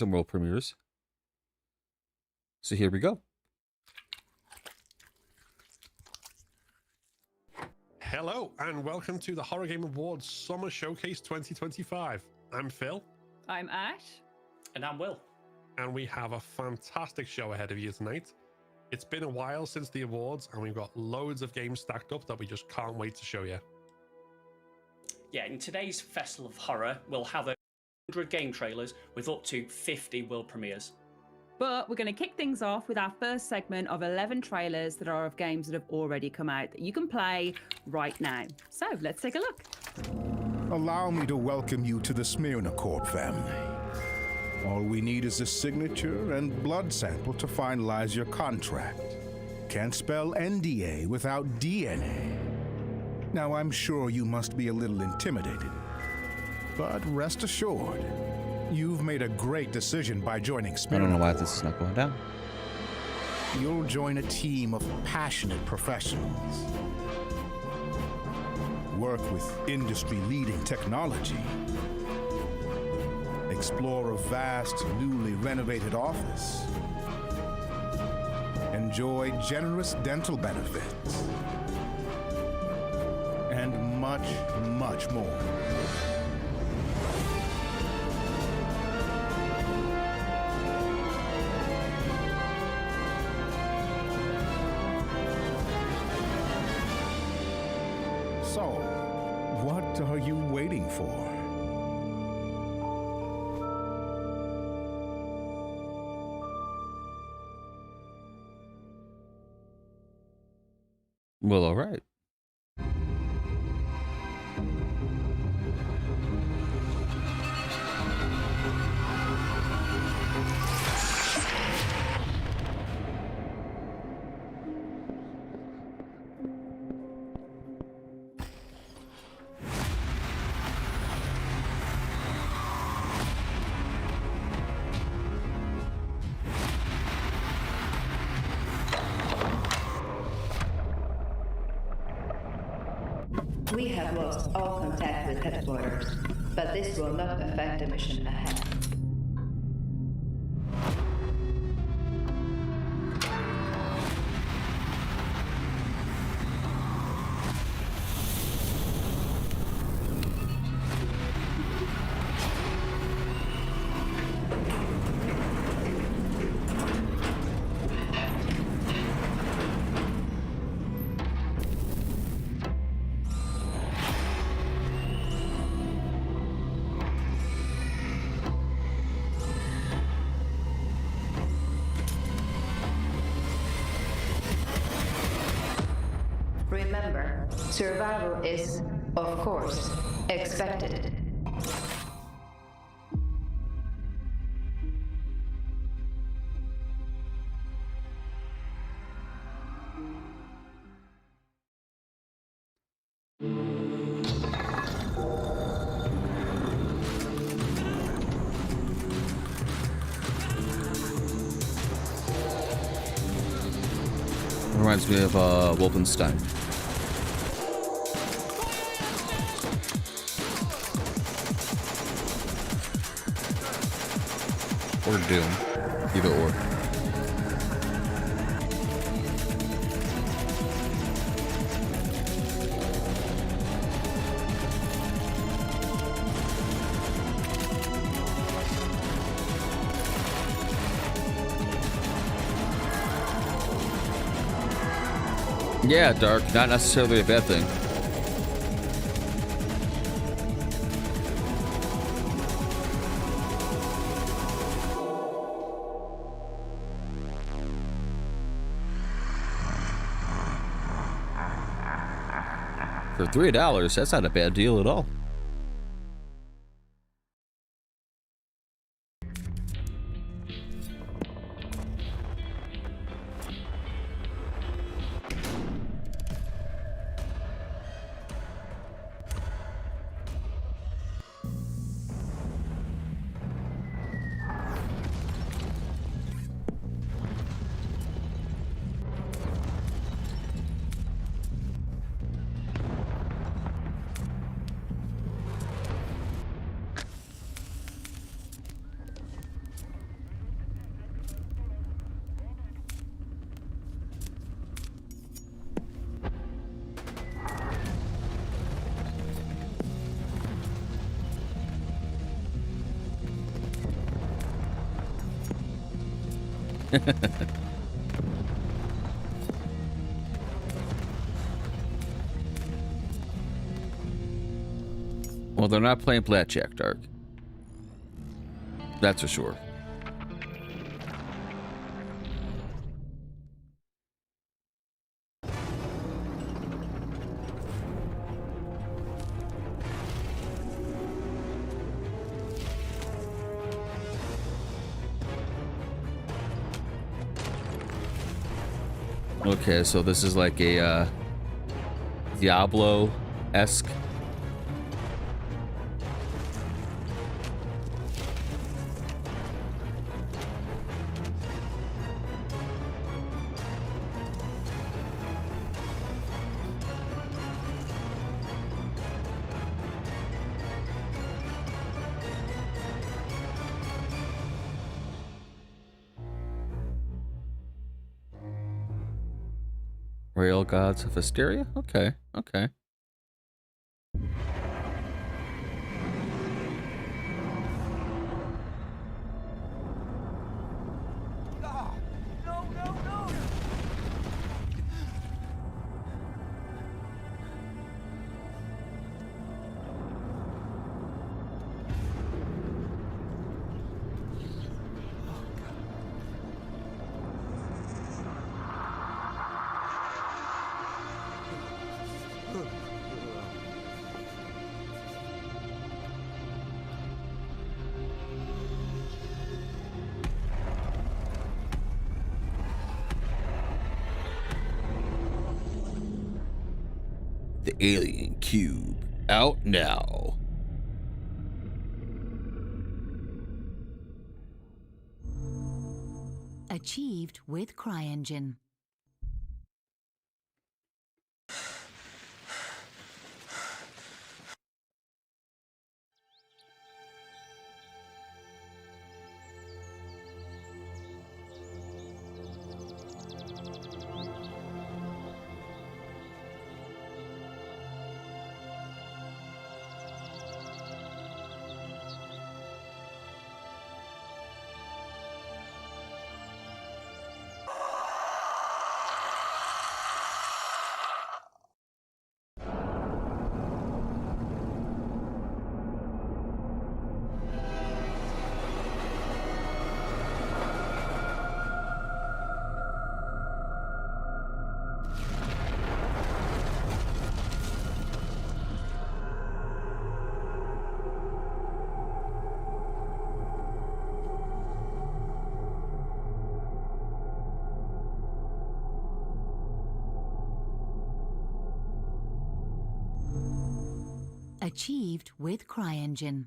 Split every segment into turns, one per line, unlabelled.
and world premieres. So here we go.
Hello and welcome to the Horror Game Awards Summer Showcase 2025. I'm Phil.
I'm Ash.
And I'm Will.
And we have a fantastic show ahead of you tonight. It's been a while since the awards and we've got loads of games stacked up that we just can't wait to show you.
Yeah, in today's Festival of Horror, we'll have 100 game trailers with up to 50 world premieres.
But we're going to kick things off with our first segment of 11 trailers that are of games that have already come out that you can play right now. So let's take a look.
Allow me to welcome you to the Smyrna Corp family. All we need is a signature and blood sample to finalize your contract. Can't spell NDA without DNA. Now, I'm sure you must be a little intimidated, but rest assured, you've made a great decision by joining
I
Smyrna.
don't know why this is not going down.
You'll join a team of passionate professionals. Work with industry-leading technology. Explore a vast, newly renovated office. Enjoy generous dental benefits. And much, much more. So, what are you waiting for?
Well, all right.
We have lost all contact with headquarters, but this will not affect the mission ahead. Remember, survival is, of course, expected.
Reminds me of Wolfenstein. Or Doom. Either or. Yeah, dark, not necessarily a bad thing. For $3, that's not a bad deal at all. Well, they're not playing blackjack, Dark. That's for sure. Okay, so this is like a Diablo-esque. Rail Gods of Hysteria? Okay, okay. The Alien Cube, out now.
Achieved with CryEngine. Achieved with CryEngine.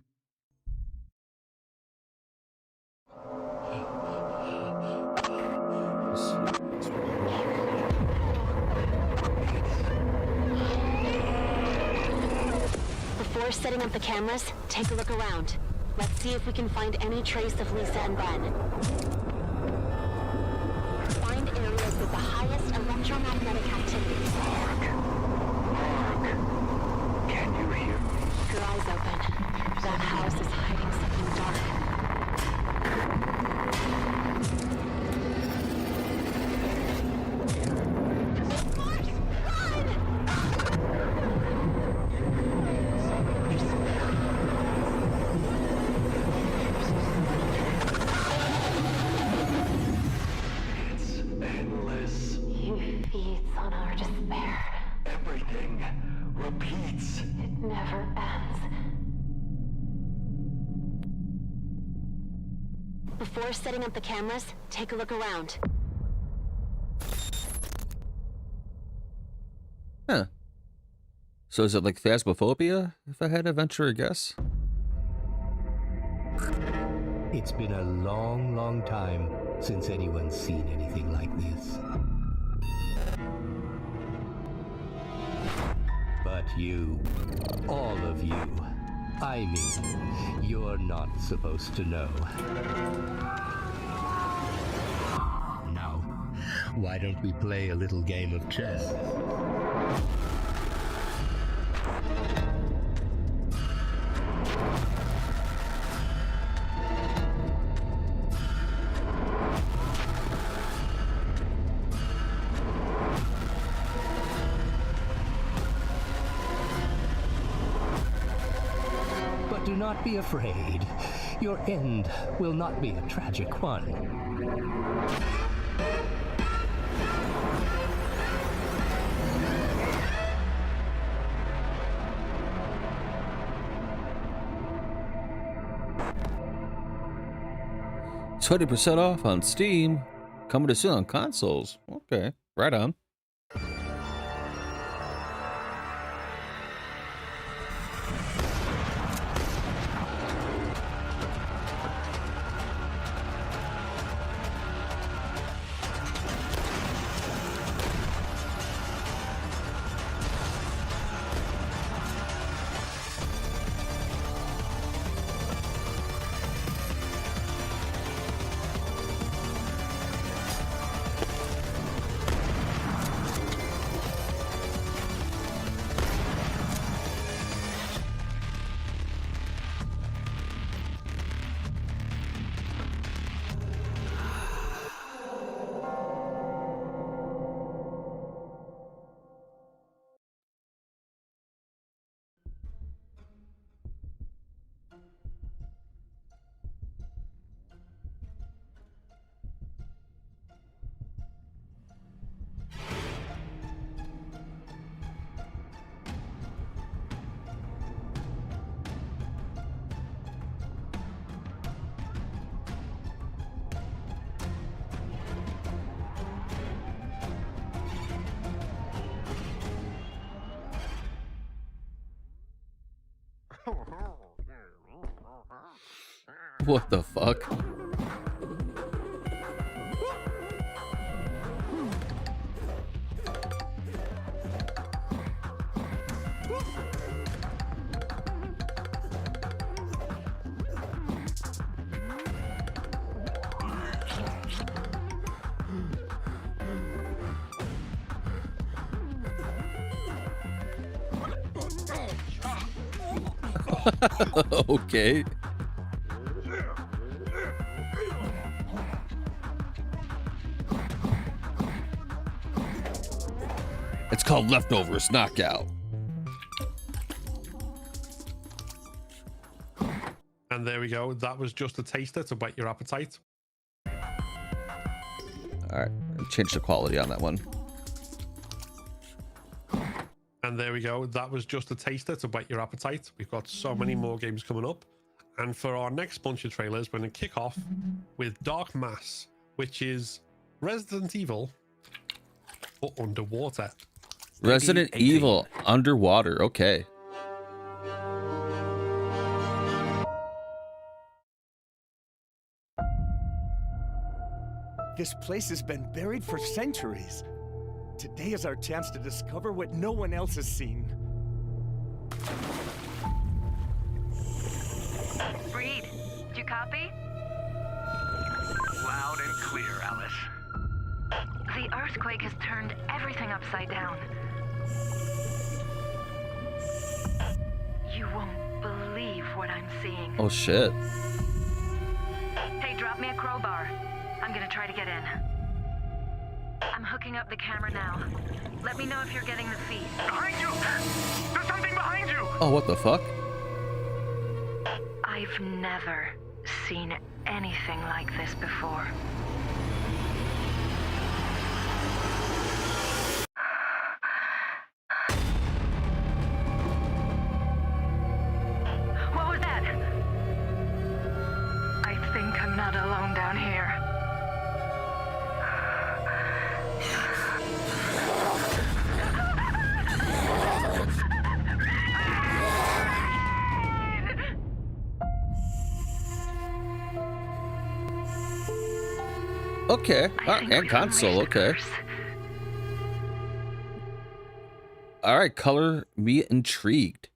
Before setting up the cameras, take a look around. Let's see if we can find any trace of Lisa and Ben. Find areas with the highest electromagnetic activity.
Can you hear me?
Keep your eyes open. That house is hiding something dark.
It's endless.
He feeds on our despair.
Everything repeats.
It never ends. Before setting up the cameras, take a look around.
Huh. So is it like Phasmophobia, if I had to venture a guess?
It's been a long, long time since anyone's seen anything like this. But you, all of you, I mean, you're not supposed to know. Now, why don't we play a little game of chess? Do not be afraid. Your end will not be a tragic one.
It's 20% off on Steam. Coming to soon on consoles. Okay, right on. What the fuck? Okay. It's called Leftovers Knockout.
And there we go. That was just a taster to whet your appetite.
Alright, change the quality on that one.
And there we go. That was just a taster to whet your appetite. We've got so many more games coming up. And for our next bunch of trailers, we're going to kick off with Dark Mass, which is Resident Evil, but underwater.
Resident Evil underwater. Okay.
This place has been buried for centuries. Today is our chance to discover what no one else has seen.
Reed, do you copy?
Loud and clear, Alice.
The earthquake has turned everything upside down. You won't believe what I'm seeing.
Oh shit.
Hey, drop me a crowbar. I'm gonna try to get in. I'm hooking up the camera now. Let me know if you're getting the feed.
Behind you! There's something behind you!
Oh, what the fuck?
I've never seen anything like this before. What was that? I think I'm not alone down here.
Okay. And console. Okay. All right. Color me intrigued.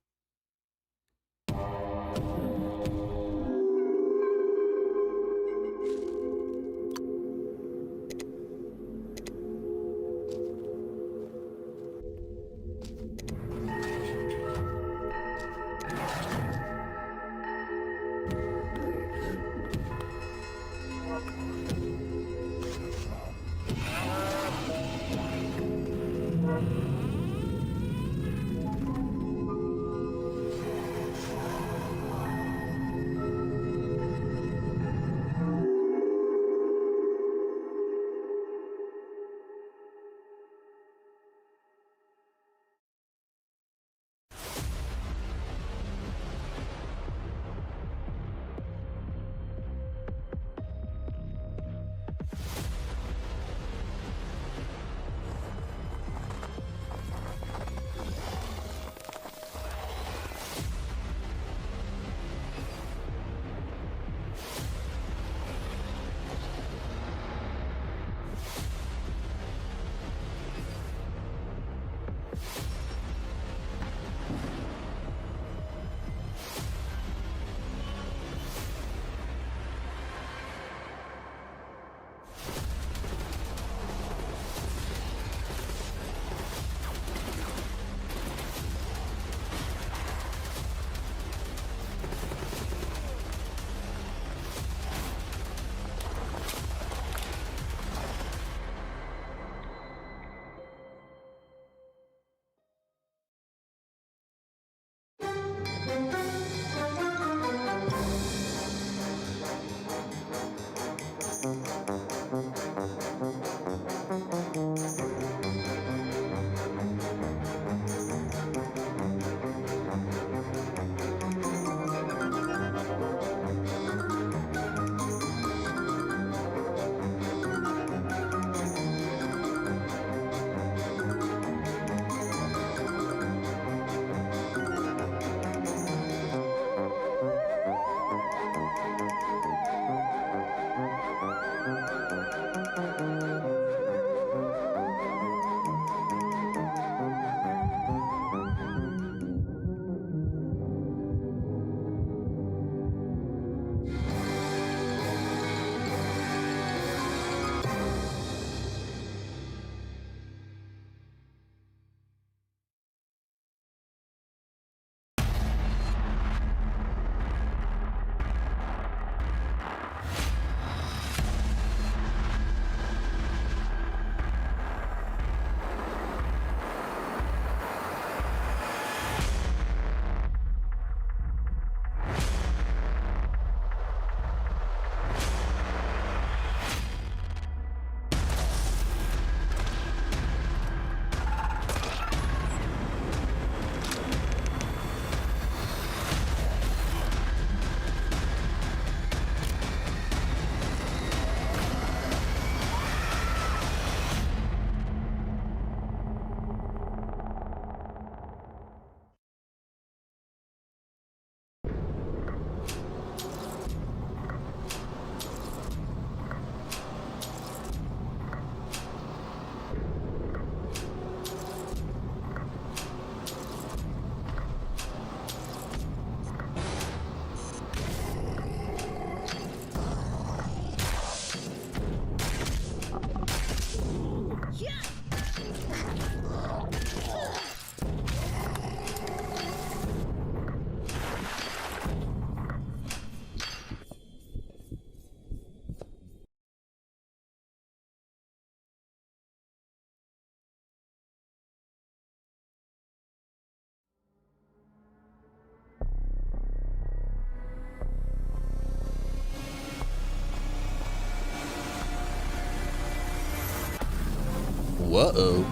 Whoa.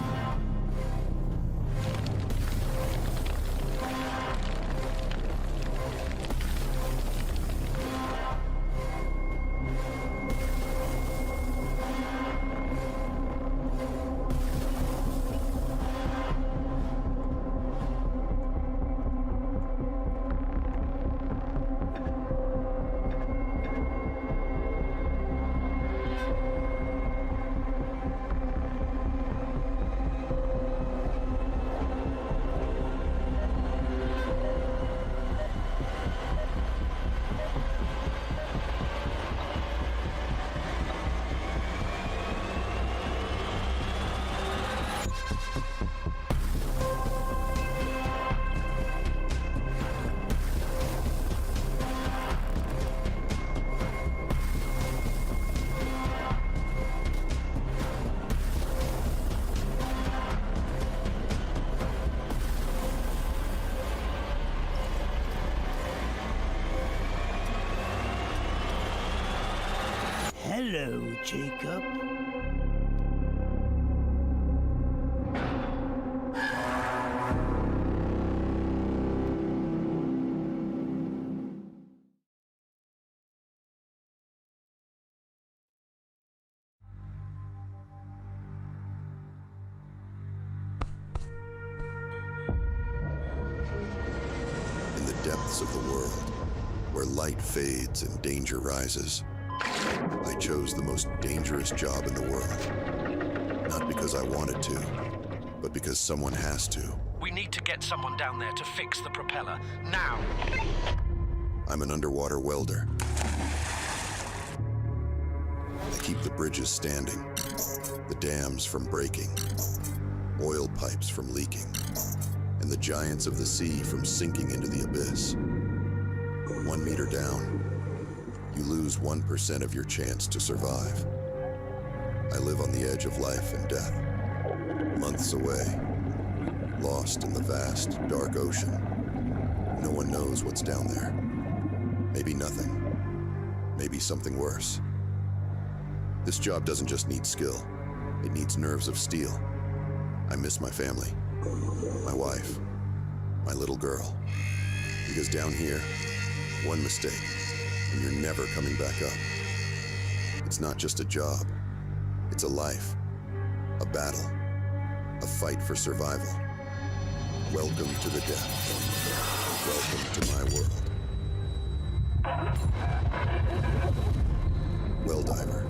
Hello, Jacob.
In the depths of the world, where light fades and danger rises, I chose the most dangerous job in the world. Not because I wanted to, but because someone has to.
We need to get someone down there to fix the propeller, now!
I'm an underwater welder. I keep the bridges standing, the dams from breaking, oil pipes from leaking, and the giants of the sea from sinking into the abyss. 1 meter down, you lose 1% of your chance to survive. I live on the edge of life and death, months away, lost in the vast, dark ocean. No one knows what's down there. Maybe nothing. Maybe something worse. This job doesn't just need skill. It needs nerves of steel. I miss my family, my wife, my little girl. Because down here, one mistake, and you're never coming back up. It's not just a job. It's a life, a battle, a fight for survival. Welcome to the depths. Welcome to my world. Well diver.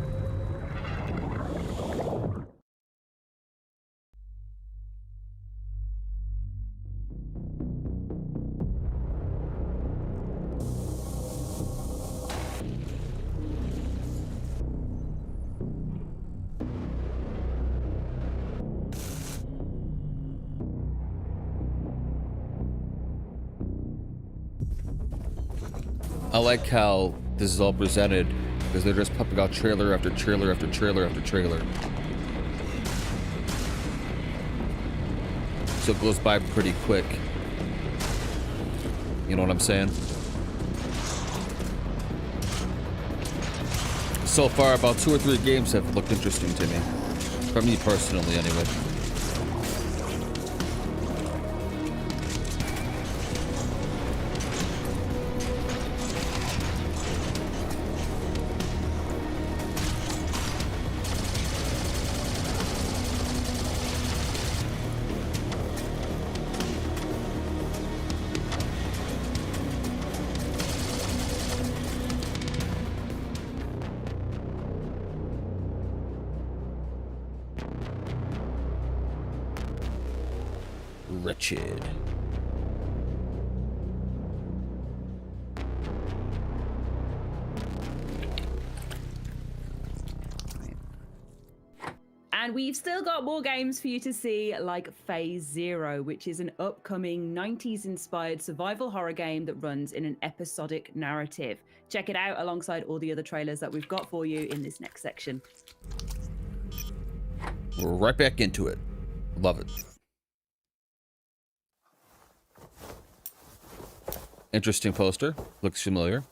I like how this is all presented because they're just pumping out trailer after trailer after trailer after trailer. So it goes by pretty quick. You know what I'm saying? So far, about 2 or 3 games have looked interesting to me. For me personally, anyway. Wretched.
And we've still got more games for you to see, like Phase Zero, which is an upcoming 90s-inspired survival horror game that runs in an episodic narrative. Check it out alongside all the other trailers that we've got for you in this next section.
We're right back into it. Love it. Interesting poster. Looks familiar.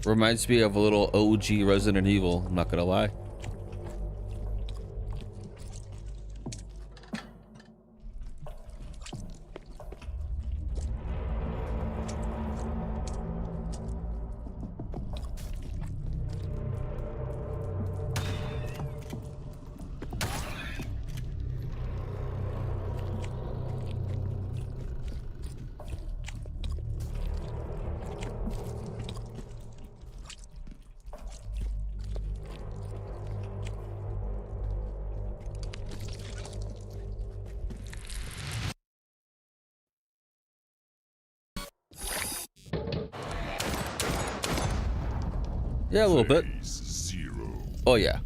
Reminds me of a little OG Resident Evil, I'm not gonna lie. Yeah, a little bit. Oh, yeah.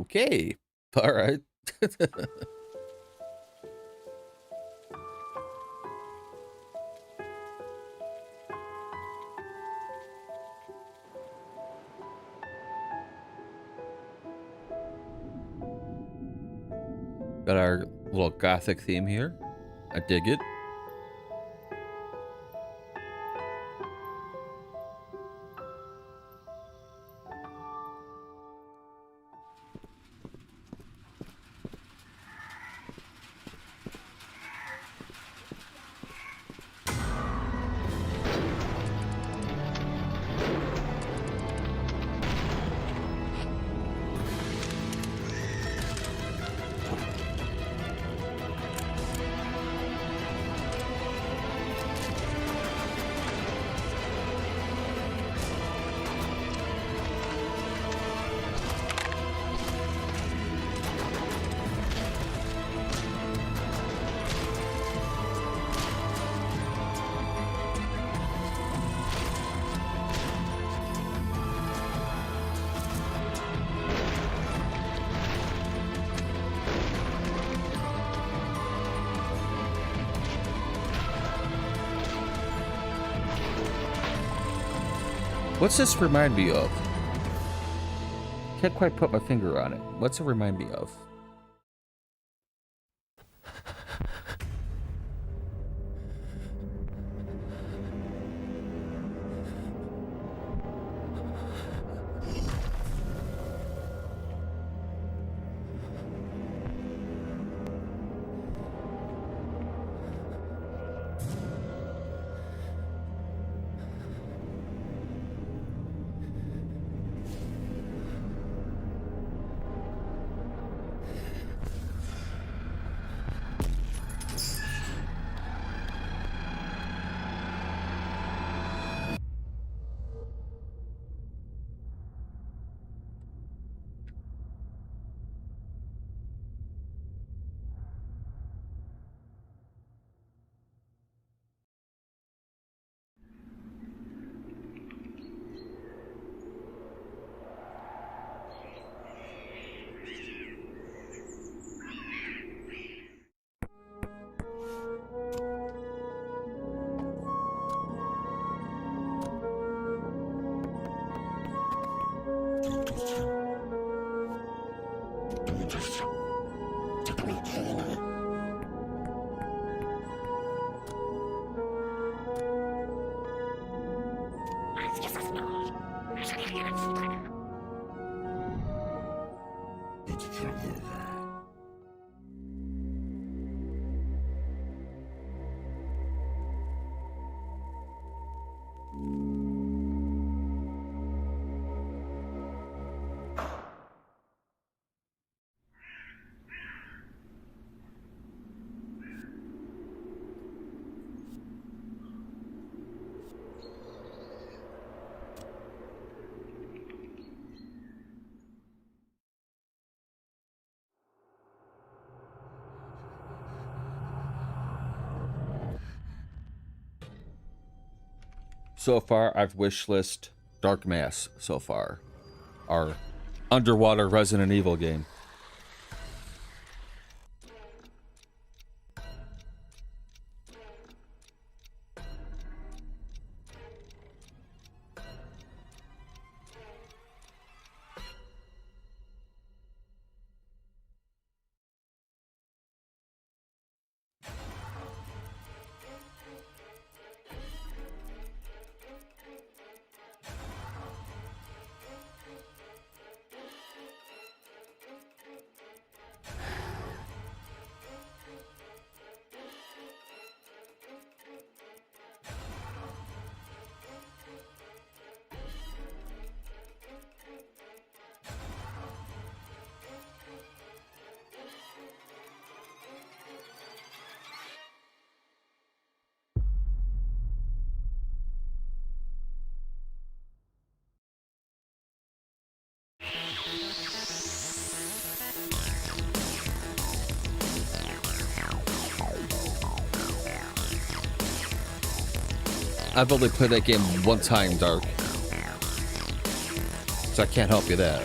Okay. All right. Got our little gothic theme here. I dig it. What's this remind me of? Can't quite put my finger on it. What's it remind me of? So far, I've wishlist Dark Mass so far. Our underwater Resident Evil game. I've only played that game one time, Dark. So I can't help you there.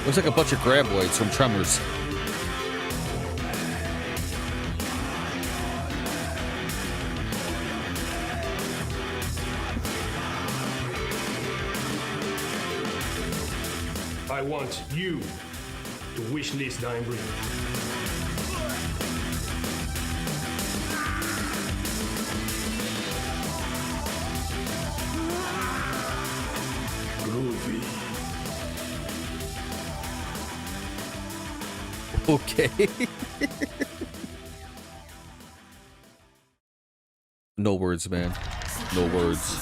Looks like a bunch of graboids from Tremors.
I want you to wish list Dying. Groovy.
Okay. No words, man. No words.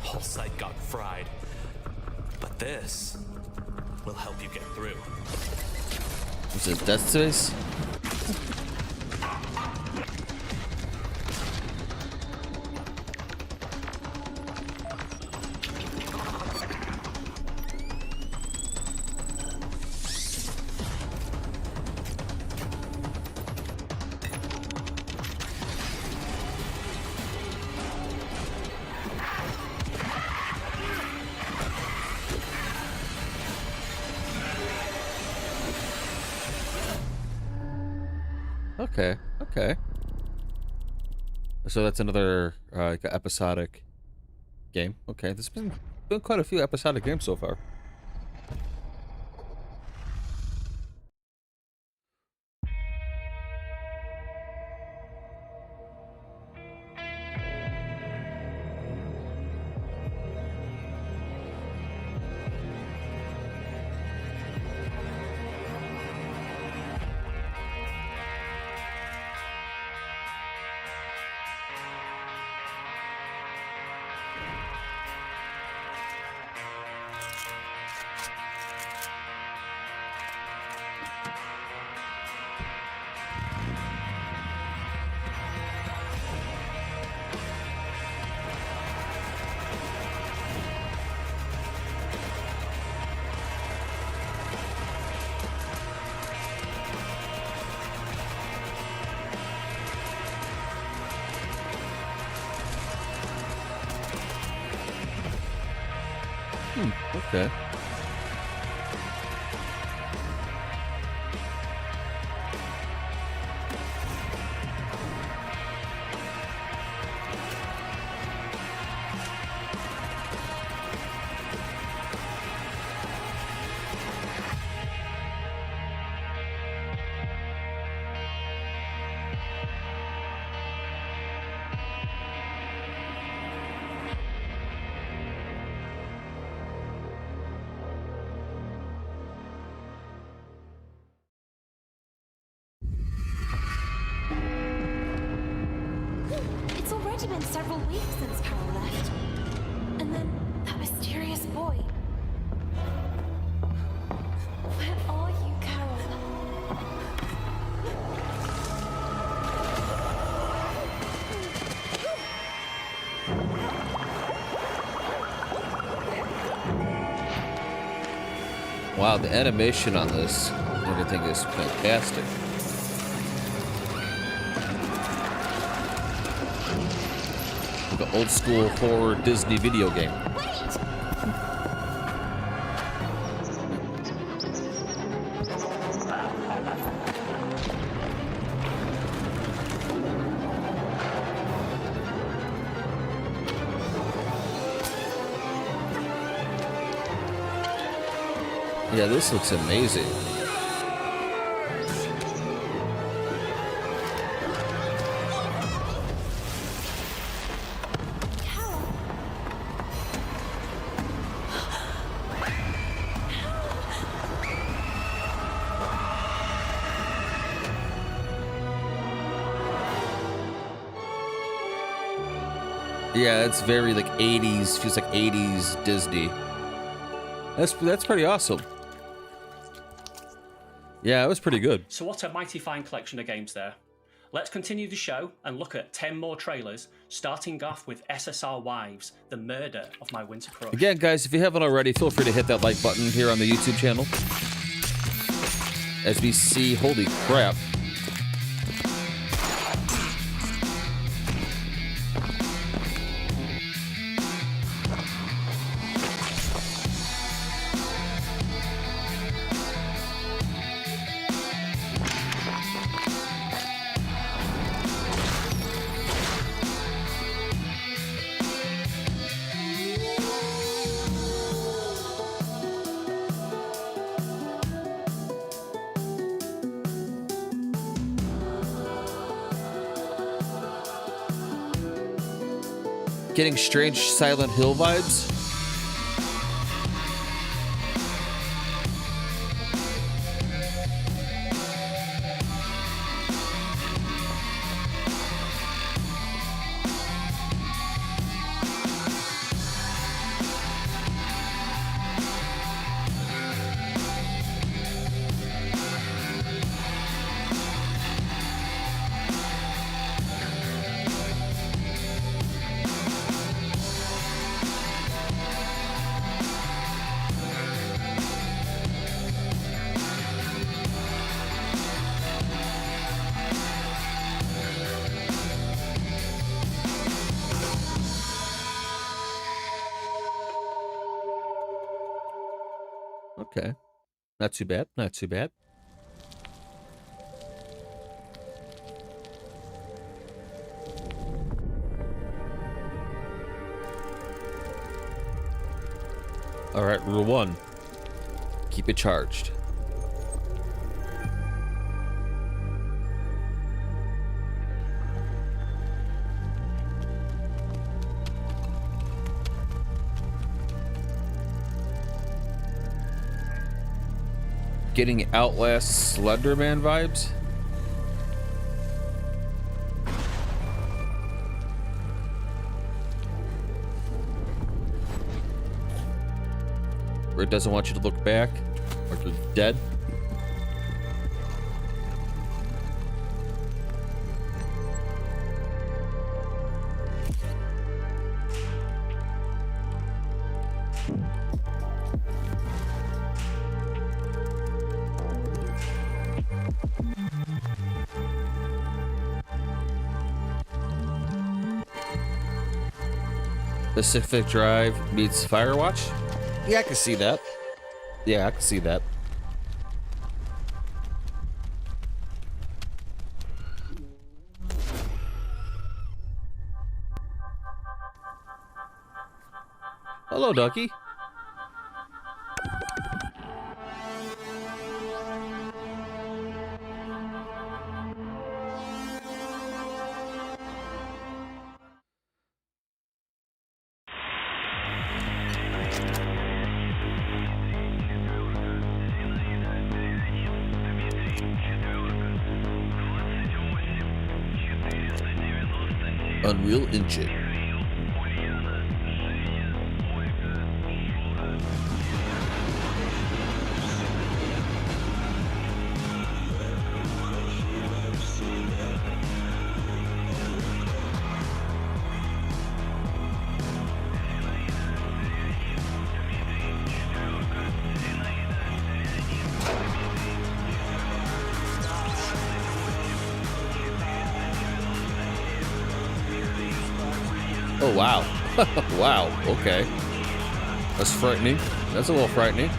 Whole site got fried. But this will help you get through.
Was it Death Space? Okay, okay. So that's another like episodic game. Okay, there's been quite a few episodic games so far. Okay.
It's already been several weeks since Carol left. And then that mysterious boy. Where are you, Carol?
Wow, the animation on this, everything is fantastic. Like an old school horror Disney video game. Yeah, this looks amazing. Yeah, it's very like 80s, feels like 80s Disney. That's pretty awesome. Yeah, it was pretty good.
So what a mighty fine collection of games there. Let's continue the show and look at 10 more trailers, starting off with SSR Wives, The Murder of My Winter Crush.
Again, guys, if you haven't already, feel free to hit that like button here on the YouTube channel. As we see, holy crap. Getting strange Silent Hill vibes. Okay. Not too bad. Not too bad. All right, rule 1. Keep it charged. Getting Outlast Slenderman vibes. Where it doesn't want you to look back, like you're dead. Pacific Drive meets Firewatch. Yeah, I can see that. Yeah, I can see that. Hello, Ducky. Unreal Engine. Oh, wow. Wow, okay. That's frightening. That's a little frightening.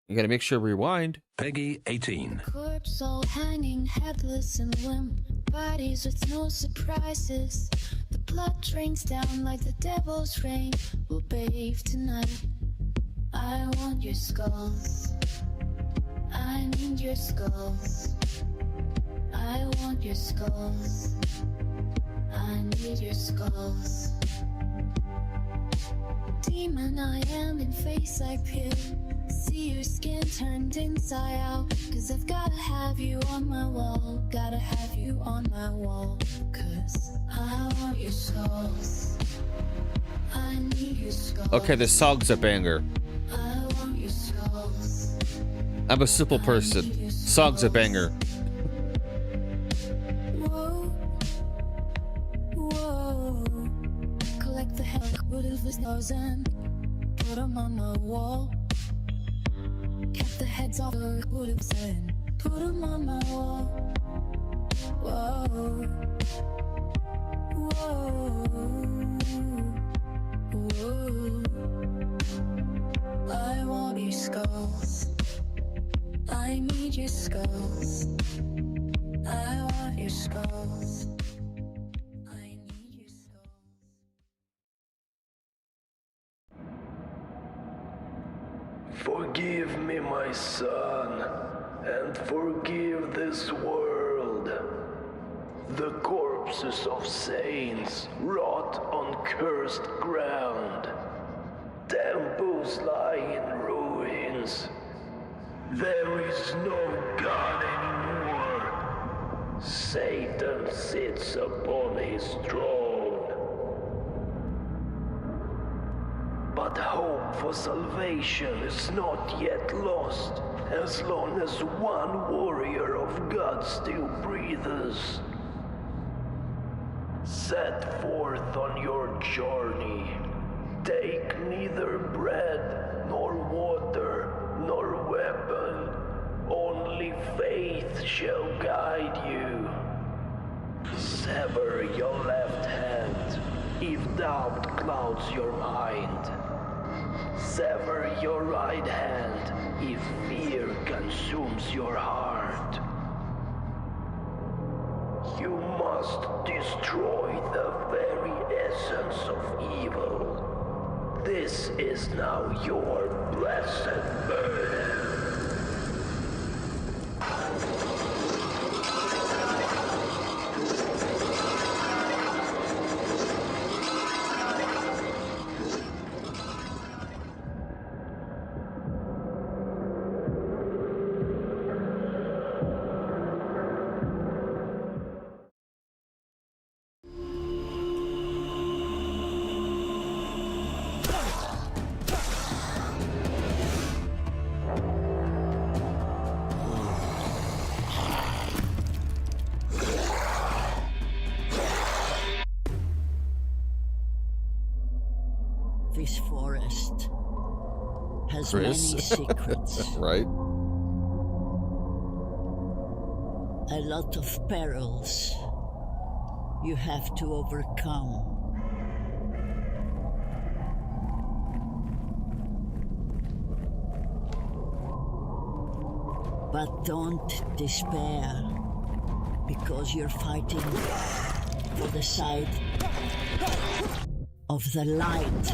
You gotta make sure rewind.
Peggy 18.
Corpse all hanging headless and limp, bodies with no surprises. The blood drains down like the devil's rain. We'll bathe tonight. I want your skulls. I need your skulls. I want your skulls. I need your skulls. Demon I am in face I peer. See your skin turned inside out. Cause I've gotta have you on my wall. Gotta have you on my wall. Cause I want your skulls. I need your skulls.
Okay, this song's a banger.
I want your skulls.
I'm a simple person. Song's a banger.
Whoa. Whoa. Collect the hell out of the stars and put them on my wall. Kept the heads off the bullets and put them on my wall. Whoa. Whoa. Whoa. I want your skulls. I need your skulls. I want your skulls. I need your skulls.
Forgive me, my son, and forgive this world. The corpses of saints rot on cursed ground. Temples lie in ruins. There is no God anymore. Satan sits upon his throne. But hope for salvation is not yet lost, as long as one warrior of God still breathes. Set forth on your journey. Take neither bread, nor water, nor weapon. Only faith shall guide you. Sever your left hand, if doubt clouds your mind. Sever your right hand, if fear consumes your heart. You must destroy the very essence of evil. This is now your blessed burden.
This forest has many
Chris.
secrets.
Right?
A lot of perils you have to overcome. But don't despair, because you're fighting for the side of the light.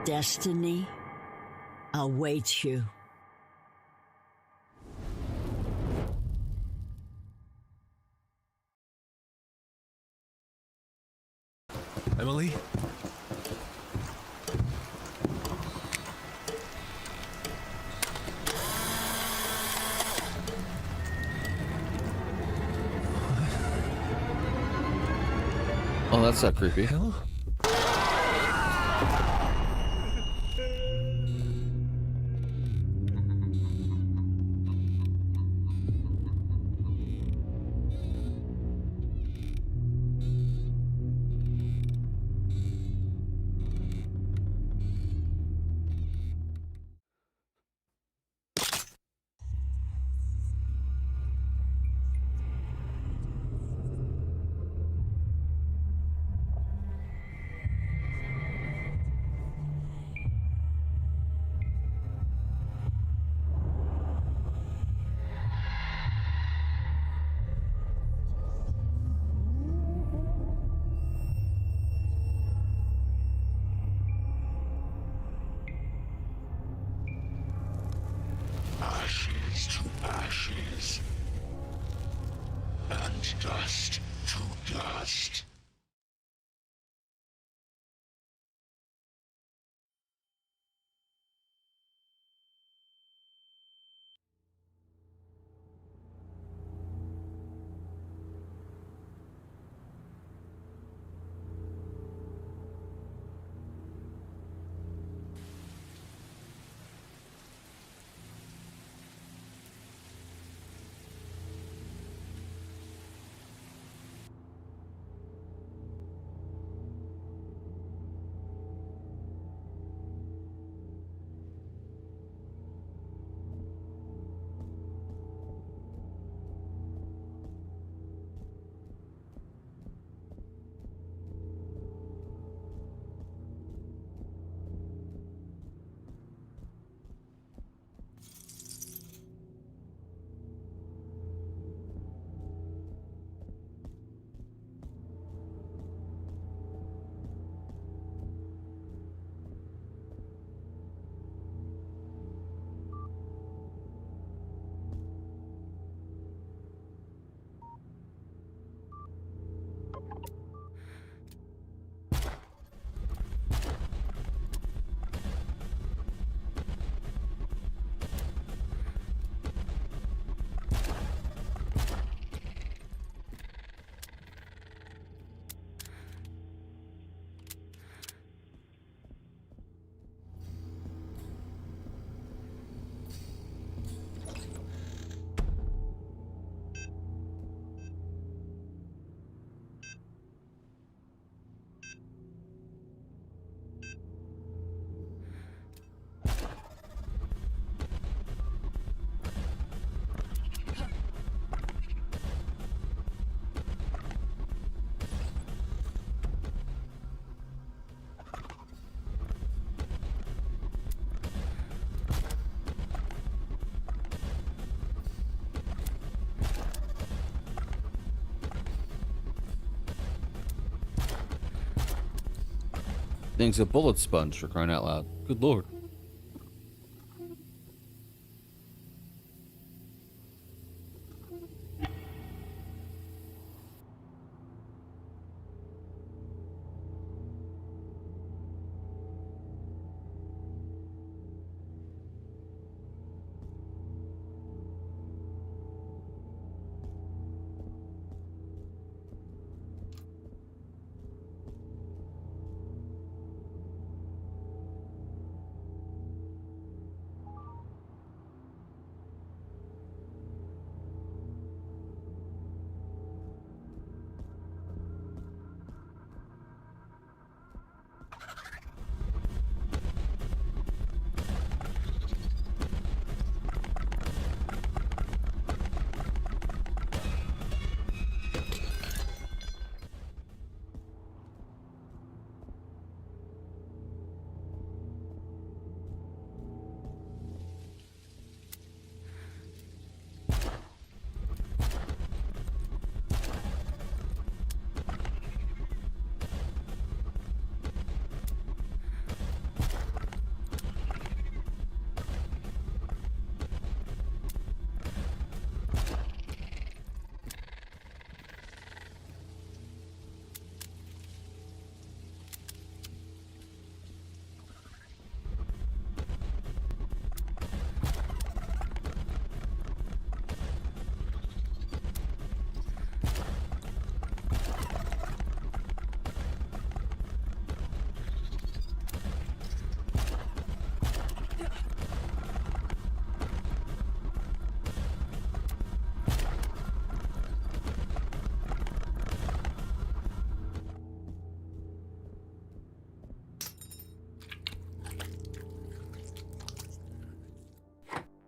Destiny awaits you.
Emily?
Oh, that's not creepy.
Hell?
Ashes to ashes, and dust to dust.
Thing's a bullet sponge, for crying out loud. Good lord.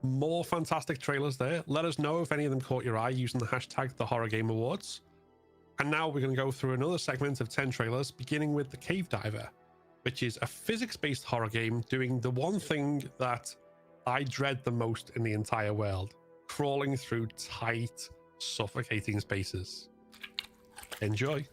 More fantastic trailers there. Let us know if any of them caught your eye using the hashtag #TheHorrorGameAwards. And now we're going to go through another segment of 10 trailers, beginning with The Cave Diver, which is a physics-based horror game doing the one thing that I dread the most in the entire world: crawling through tight, suffocating spaces. Enjoy.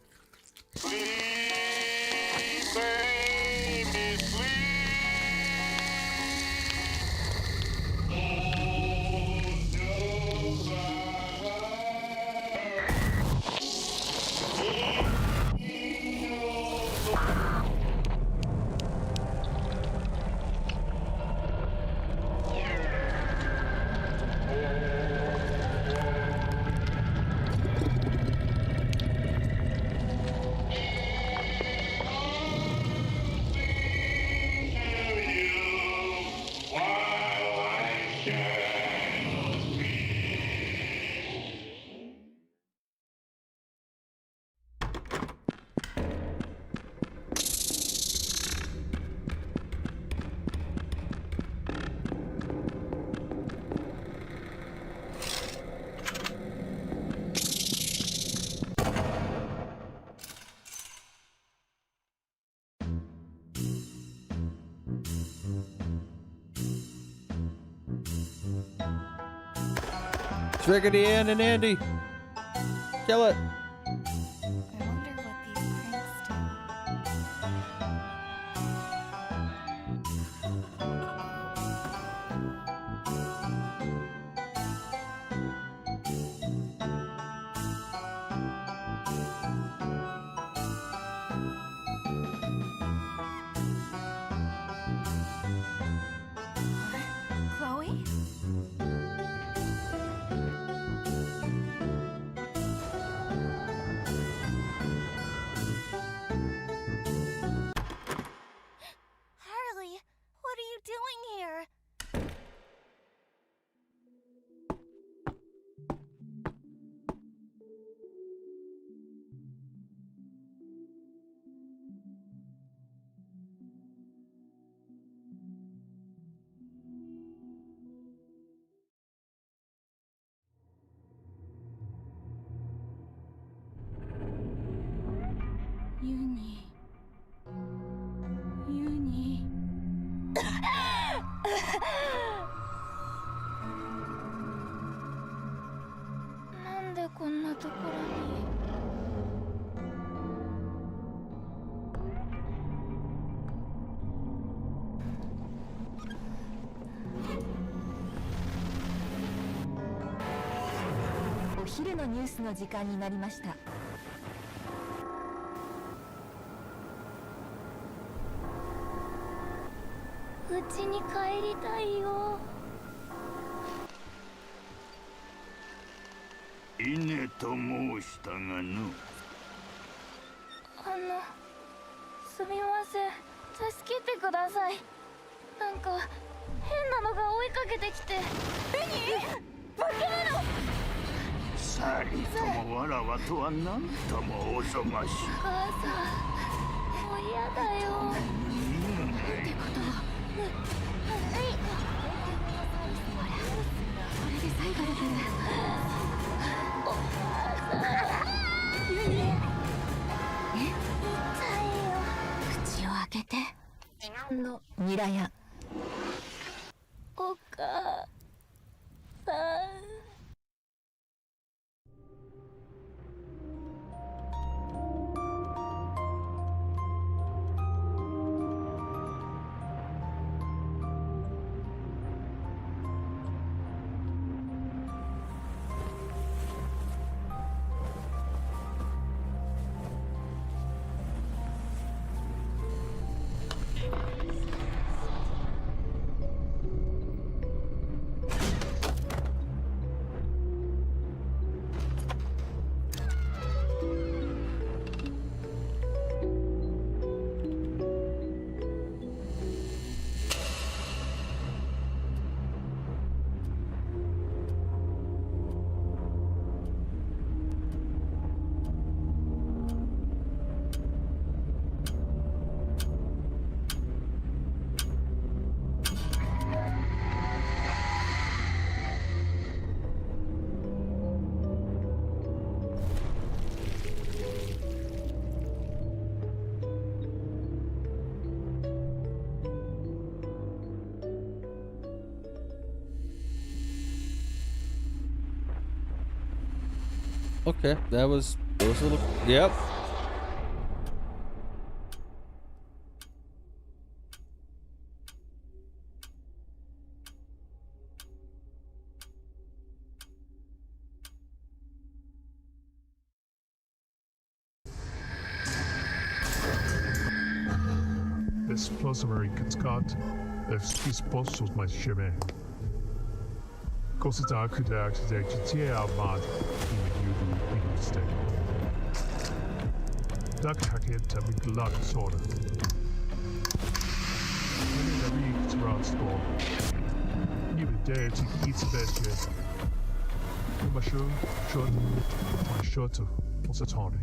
Triggedy Ann and Andy. Kill it.
Chloe? Harley, what are you doing here? Uni. Uni. なんでこんなところに。
お昼のニュースの時間になりました。
うちに帰りたいよ。
稲と申したがの。
すみません。助けてください。なんか変なのが追いかけてきて。バカ野郎！
さりともわらわとはなんともおぞましい。
お母さん、もう嫌だよ。ってことは。はい。これで最後だから。お母さん。痛いよ。口を開けて。
のニラヤ。
お母さん。
Okay, that was a little. Yep.
Explosive Scott, exposed my shimmy. Consider could actually tear out mud in the state. Duck hacket to be luck sorta. Maybe the week around store. Even dare to eat that shit. My shirt, what's a tawny?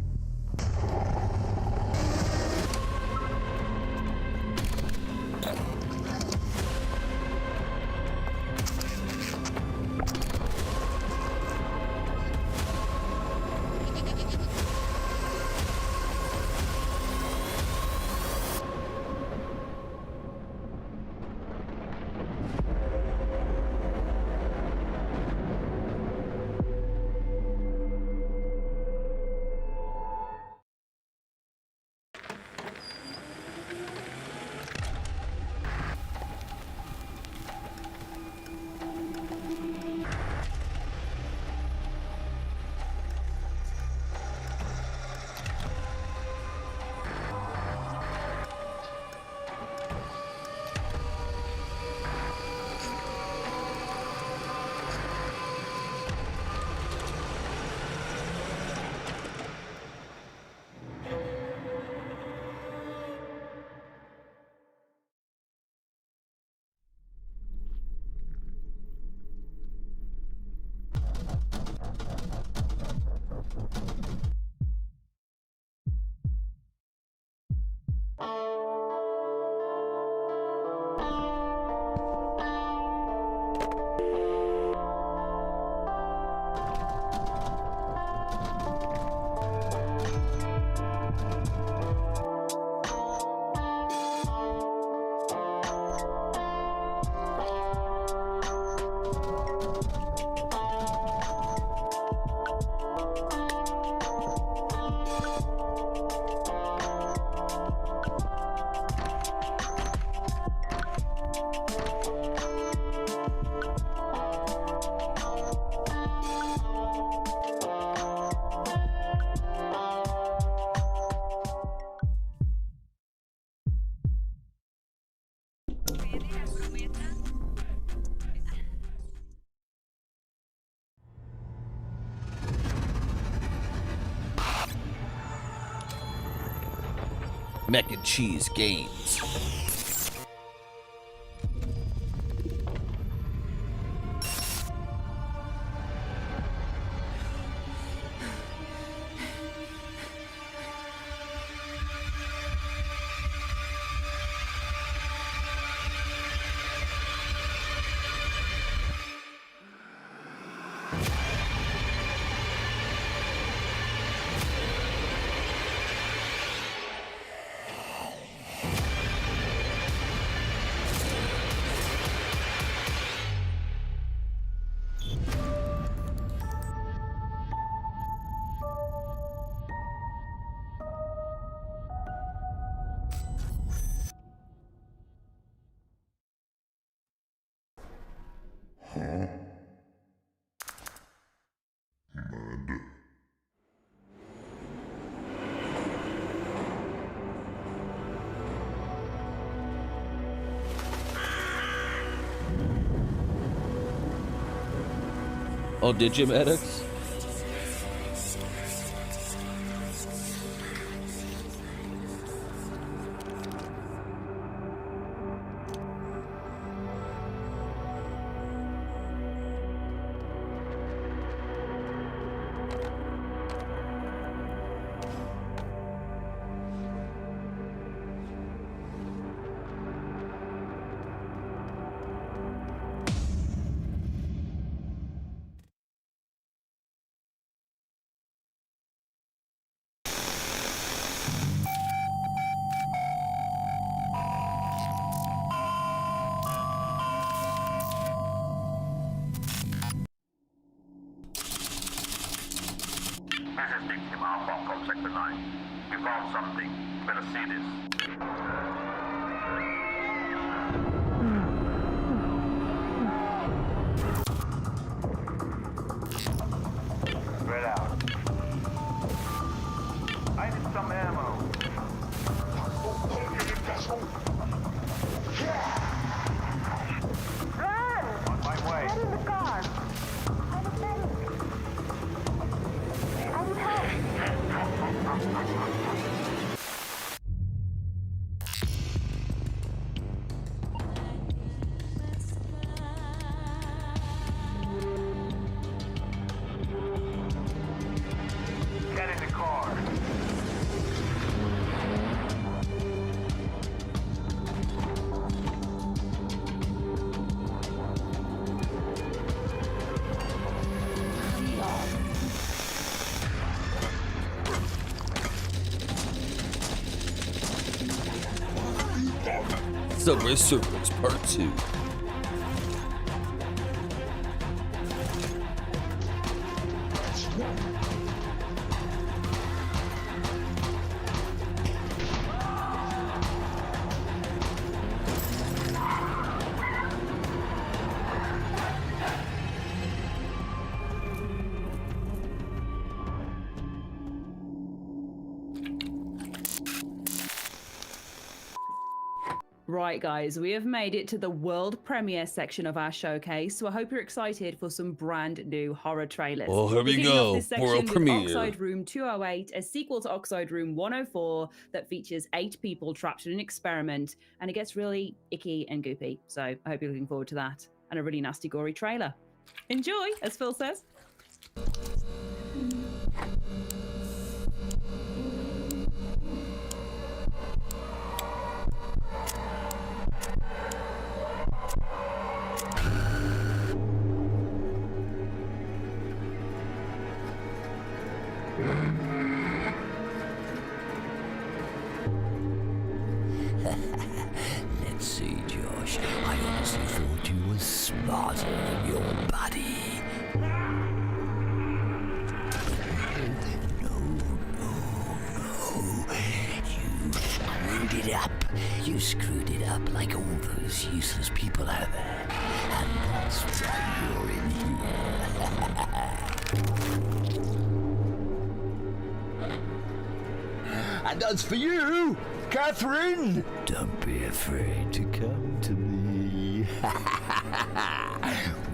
Mac and Cheese Games. Oh, did you, Maddox?
outside. We found something. Better see this. Spread out. I need some ammo. Run! On my way. Get in the car. I'm a medic. I need help. Get in the car.
Subway Surfers Part 2.
Right, guys, we have made it to the world premiere section of our showcase, so I hope you're excited for some brand new horror trailers.
Well, here we
We're kicking
go.
off this section
World
with
premiere.
Oxide Room 208, a sequel to Oxide Room 104 that features 8 people trapped in an experiment, and it gets really icky and goopy. So I hope you're looking forward to that, and a really nasty, gory trailer. Enjoy, as Phil says.
Let's see, Josh. I honestly thought you were smarter than your buddy. No. You screwed it up like all those useless people out there. And that's why you're in here.
And as for you, Catherine!
Don't be afraid to come to me.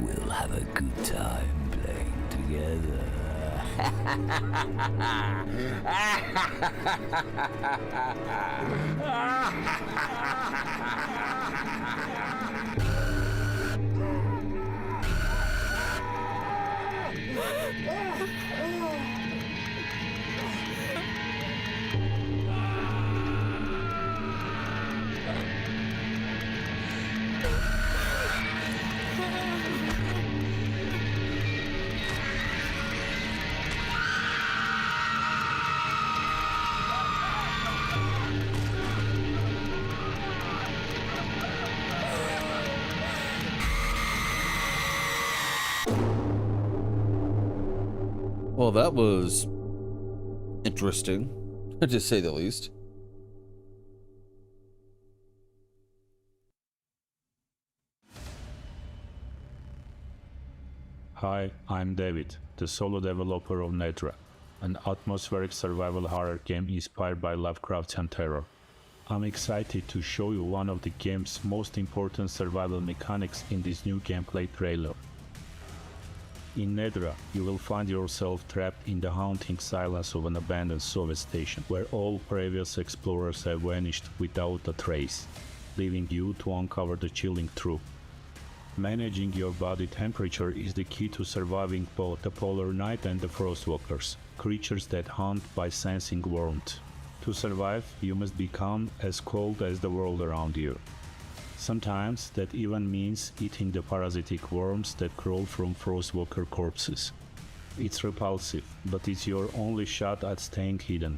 We'll have a good time playing together.
Well, that was interesting, to say the least.
Hi, I'm David, the solo developer of Nedra, an atmospheric survival horror game inspired by Lovecraftian terror. I'm excited to show you one of the game's most important survival mechanics in this new gameplay trailer. In Nedra, you will find yourself trapped in the haunting silence of an abandoned Soviet station, where all previous explorers have vanished without a trace, leaving you to uncover the chilling truth. Managing your body temperature is the key to surviving both the polar night and the frostwalkers, creatures that hunt by sensing warmth. To survive, you must become as cold as the world around you. Sometimes that even means eating the parasitic worms that crawl from frostwalker corpses. It's repulsive, but it's your only shot at staying hidden.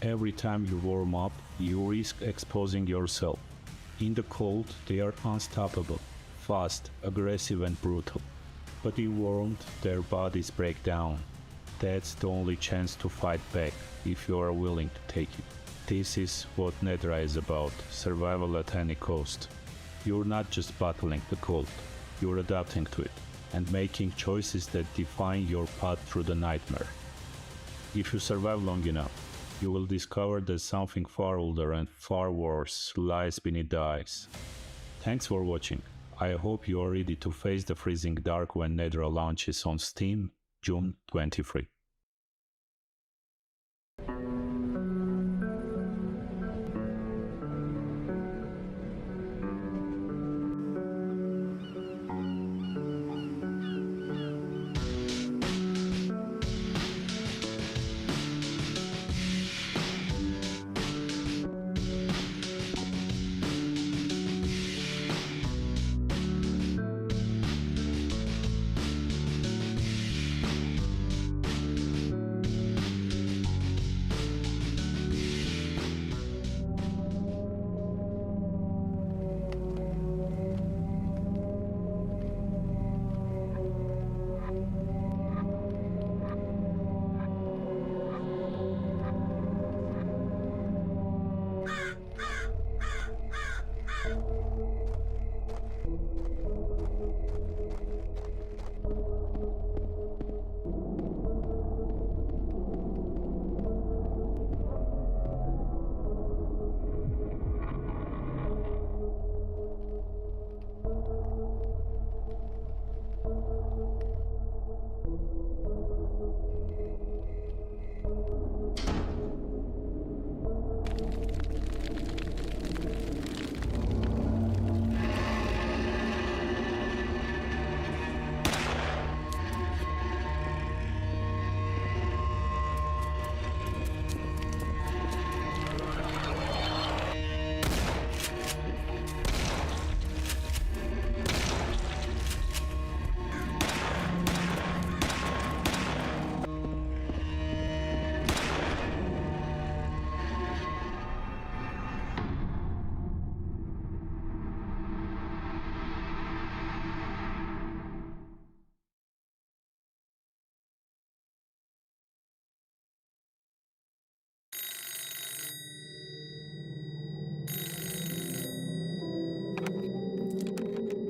Every time you warm up, you risk exposing yourself. In the cold, they are unstoppable, fast, aggressive and brutal. But in warmth, their bodies break down. That's the only chance to fight back if you are willing to take it. This is what Nedra is about, survival at any cost. You're not just battling the cold, you're adapting to it, and making choices that define your path through the nightmare. If you survive long enough, you will discover that something far older and far worse lies beneath the ice. Thanks for watching. I hope you are ready to face the freezing dark when Nedra launches on Steam June 23.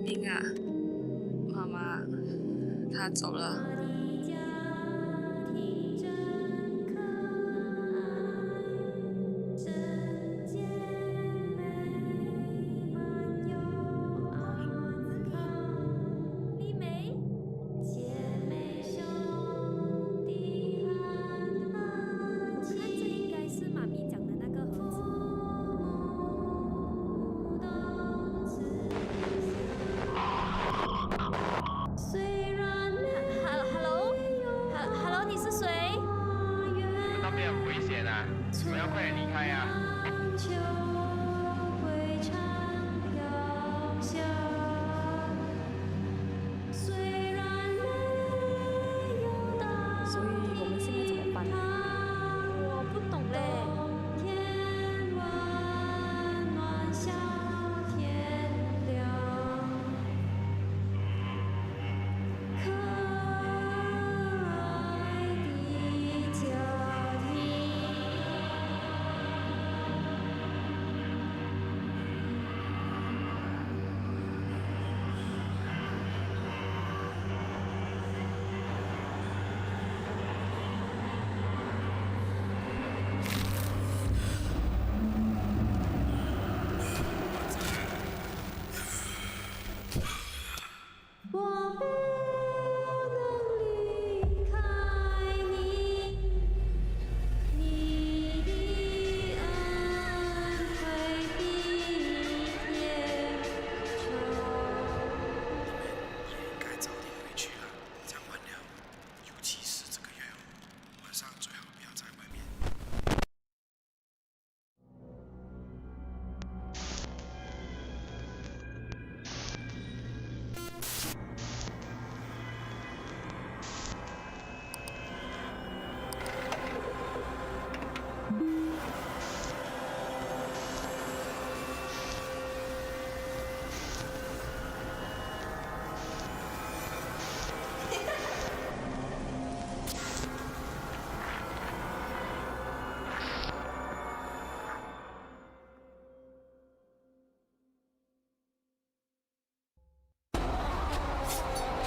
明啊，妈妈她走了。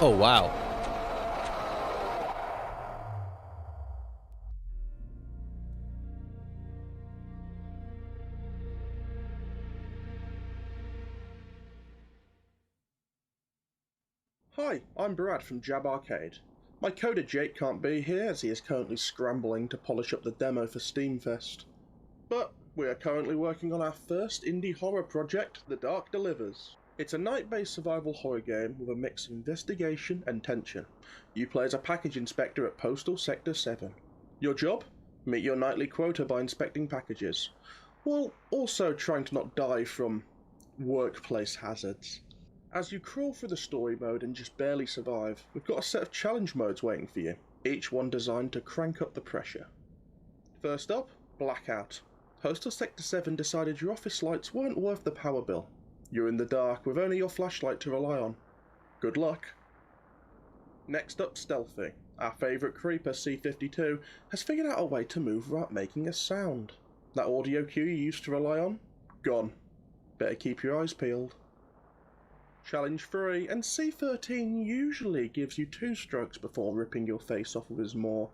Oh, wow.
Hi, I'm Brad from Jab Arcade. My coder Jake can't be here as he is currently scrambling to polish up the demo for Steamfest. But we are currently working on our first indie horror project, The Dark Delivers. It's a night-based survival horror game with a mix of investigation and tension. You play as a package inspector at Postal Sector 7. Your job? Meet your nightly quota by inspecting packages, while also trying to not die from workplace hazards. As you crawl through the story mode and just barely survive, we've got a set of challenge modes waiting for you, each one designed to crank up the pressure. First up, Blackout. Postal Sector 7 decided your office lights weren't worth the power bill. You're in the dark with only your flashlight to rely on. Good luck. Next up, Stealthy. Our favourite creeper, C-52, has figured out a way to move without making a sound. That audio cue you used to rely on? Gone. Better keep your eyes peeled. Challenge 3, and C-13 usually gives you 2 strokes before ripping your face off with his maw.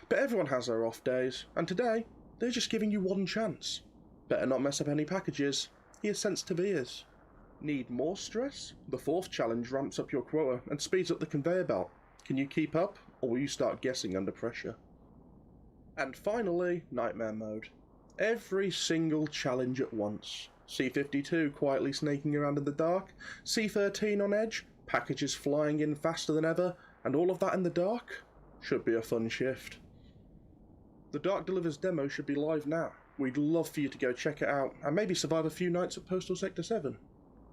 But everyone has their off days, and today, they're just giving you 1 chance. Better not mess up any packages. He has sensitive ears. Need more stress? The 4th challenge ramps up your quota and speeds up the conveyor belt. Can you keep up, or will you start guessing under pressure? And finally, Nightmare Mode. Every single challenge at once. C-52 quietly snaking around in the dark, C-13 on edge, packages flying in faster than ever, and all of that in the dark? Should be a fun shift. The Dark Delivers demo should be live now. We'd love for you to go check it out, and maybe survive a few nights at Postal Sector 7.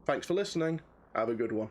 Thanks for listening. Have a good one.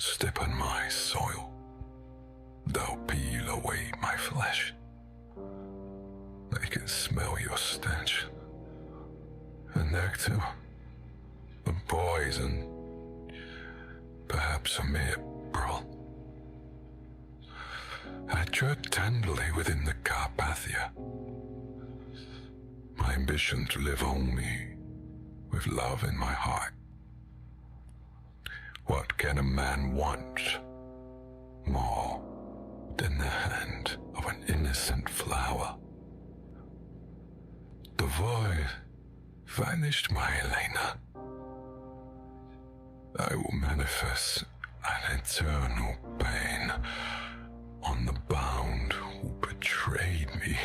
Step on my soil, thou peel away my flesh. I can smell your stench. A nectar, a poison, perhaps a mere brawl. I tread tenderly within the Carpathia. My ambition to live only with love in my heart. What can a man want more than the hand of an innocent flower? The void vanished, my Elena. I will manifest an eternal pain on the bound who betrayed me.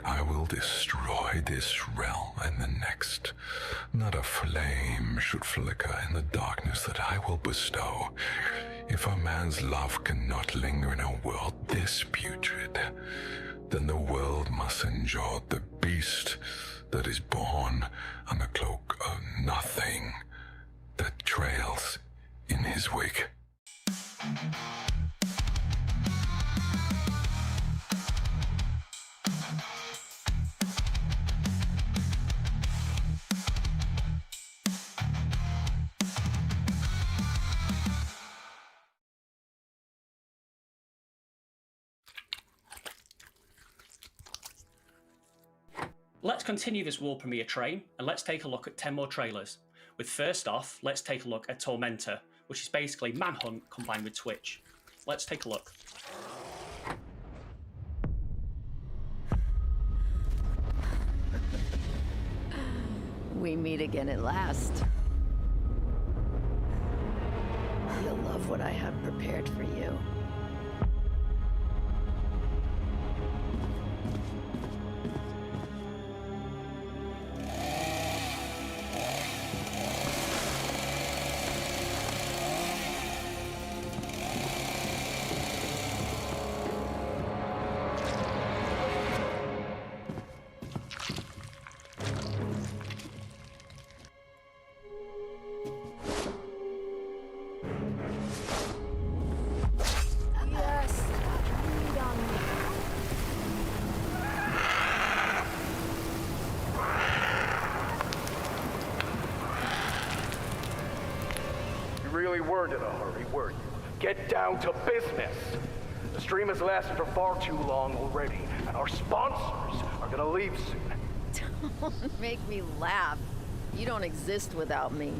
I will destroy this realm and the next. Not a flame should flicker in the darkness that I will bestow. If a man's love cannot linger in a world this putrid, then the world must endure the beast that is born on the cloak of nothing that trails in his wake.
Let's continue this world premiere train and let's take a look at 10 more trailers. With first off, let's take a look at Tormentor, which is basically Manhunt combined with Twitch. Let's take a look.
We meet again at last. You'll love what I have prepared for you.
Really weren't in a hurry, were you? Get down to business. The stream has lasted for far too long already, and our sponsors are gonna leave soon.
Don't make me laugh. You don't exist without me.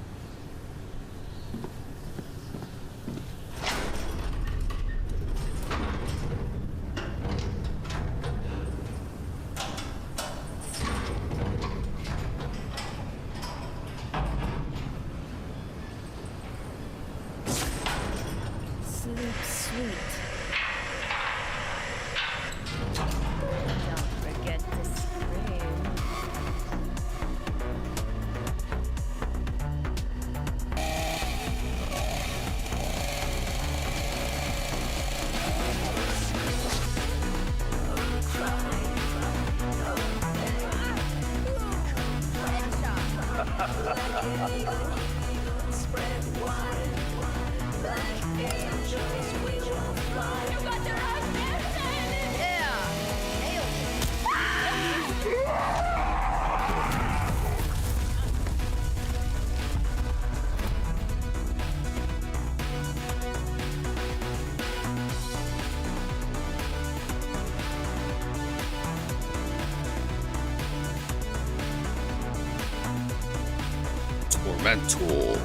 Tormentor.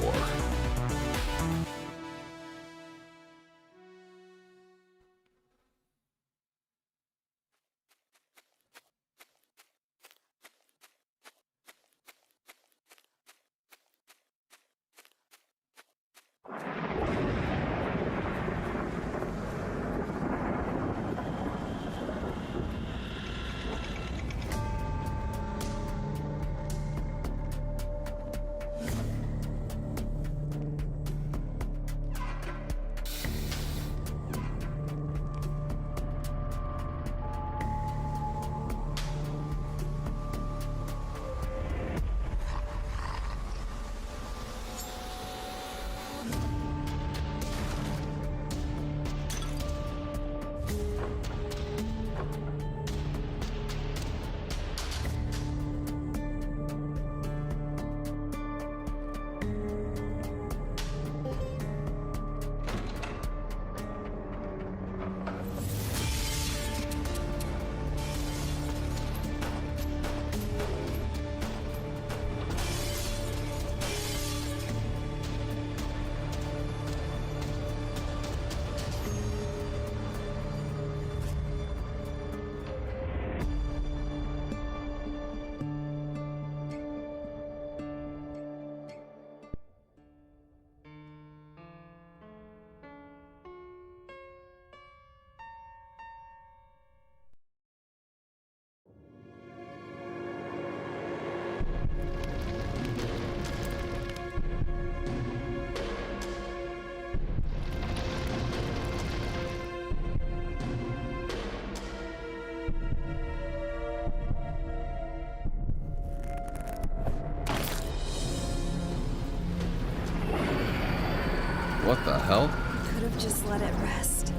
What the hell?
Could have just let it rest.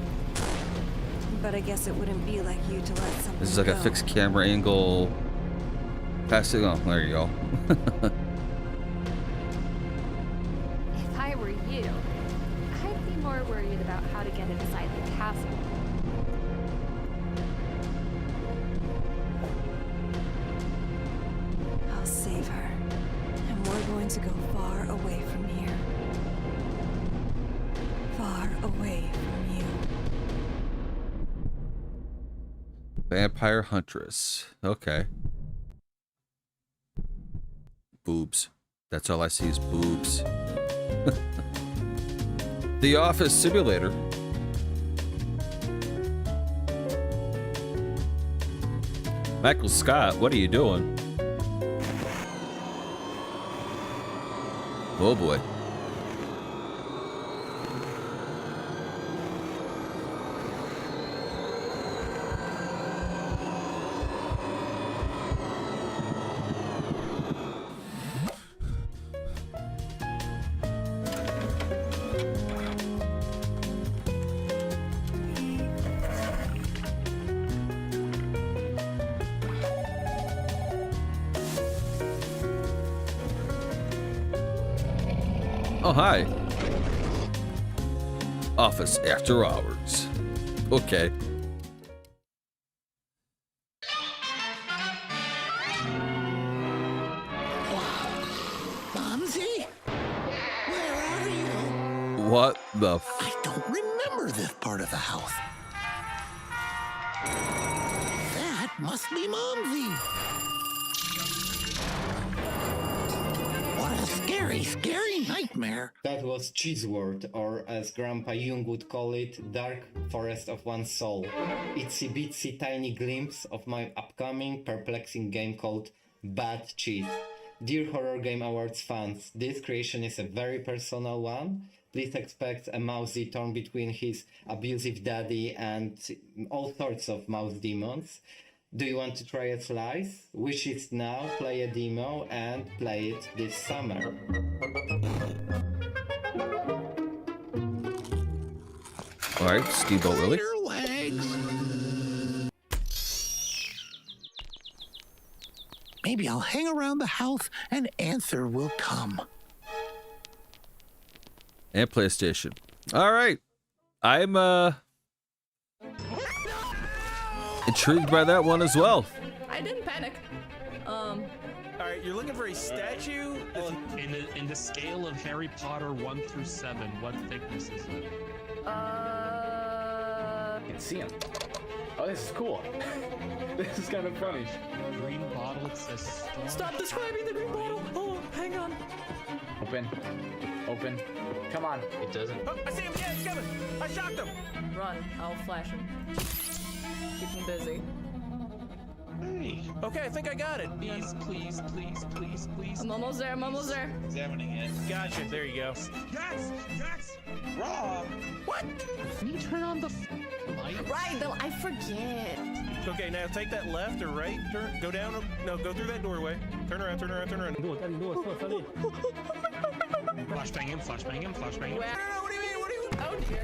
But I guess it wouldn't be like you to let something
This is like
go.
a fixed camera angle. Passing on. There you go.
If I were you, I'd be more worried about how to get inside the castle.
I'll save her. And we're going to go far away from here. Far away from you.
Vampire Huntress. Okay. Boobs. That's all I see is boobs. The Office Simulator. Michael Scott, what are you doing? Oh boy. Oh, hi. Office After Hours. Okay.
Mumsy? Where are you?
What the
I don't remember this part of the house. That must be Mumsy. What a scary nightmare.
That was Cheese World, or as Grandpa Jung would call it, Dark Forest of One's Soul. Itsy bitsy tiny glimpse of my upcoming perplexing game called Bad Cheese. Dear Horror Game Awards fans, this creation is a very personal one. Please expect a mousy torn between his abusive daddy and all sorts of mouse demons. Do you want to try a slice? Wish it now, play a demo, and play it this summer.
Alright, Steamboat Willie.
Maybe I'll hang around the house and answer will come.
And PlayStation. Alright. I'm intrigued by that one as well.
I didn't panic.
All right, you're looking for a statue?
In the scale of Harry Potter 1 through 7, what thickness is it?
You can see him. Oh, this is cool. This is kind of funny.
Green bottle, it says storm.
Stop describing the green bottle. Oh, hang on.
Open. Open. Come on.
It doesn't.
Oh, I see him. Yeah, he's coming. I shocked him.
Run. I'll flash him. Keep him busy.
Hey.
Okay, I think I got it.
Please, please, please, please, please.
I'm almost there. I'm almost there.
Examining it. Gotcha. There you go.
Yes! Yes!
Raw. What?
Can you turn on the light?
Right, though. I forget.
Okay, now take that left or right. Turn. Go down. No, go through that doorway. Turn around. Turn around. Turn around.
Flashbang him. Flashbang him. Flashbang him.
Where? What do you mean? What do you mean? Oh dear.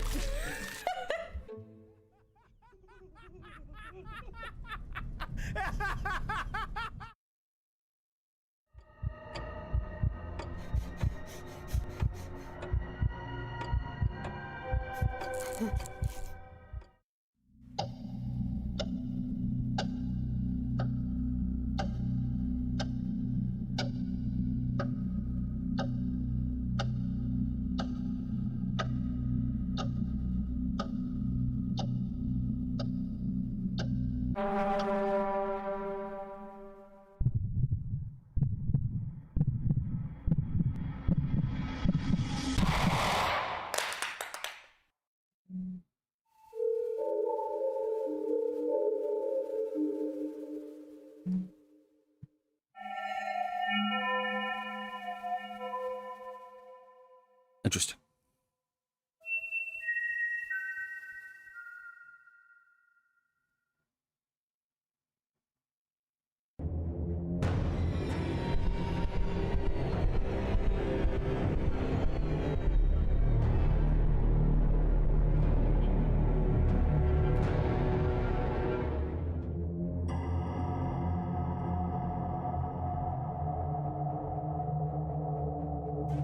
Interesting.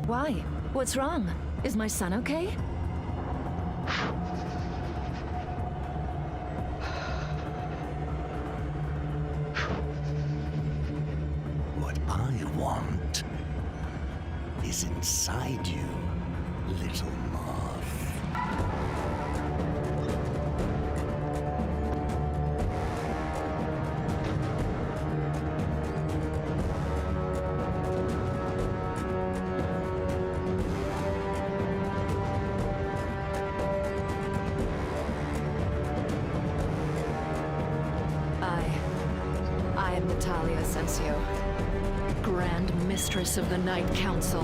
Why? What's wrong? Is my son okay?
What I want is inside you, little moth.
I am Natalia Asensio, Grand Mistress of the Night Council,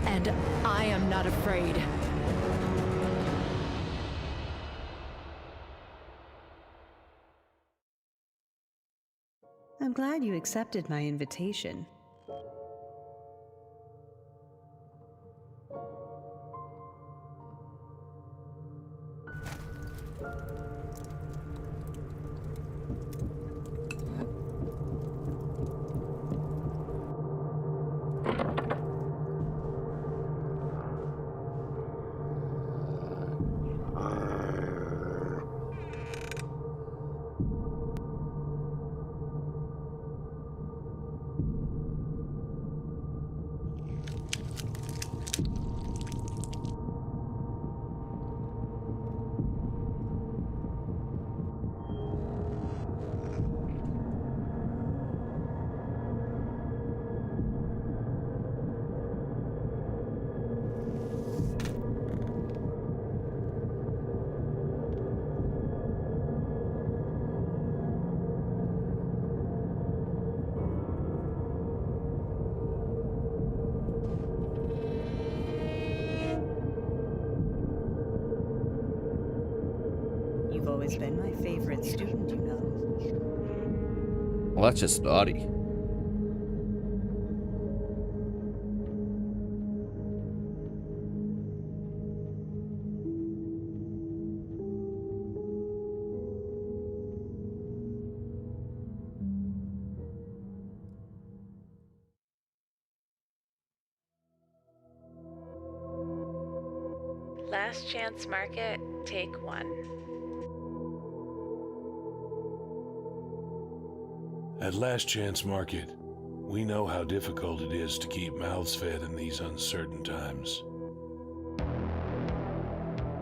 and I am not afraid.
I'm glad you accepted my invitation. You've always been my favorite student, you know.
Well, that's just naughty.
Last Chance Market, take 1.
At Last Chance Market, we know how difficult it is to keep mouths fed in these uncertain times.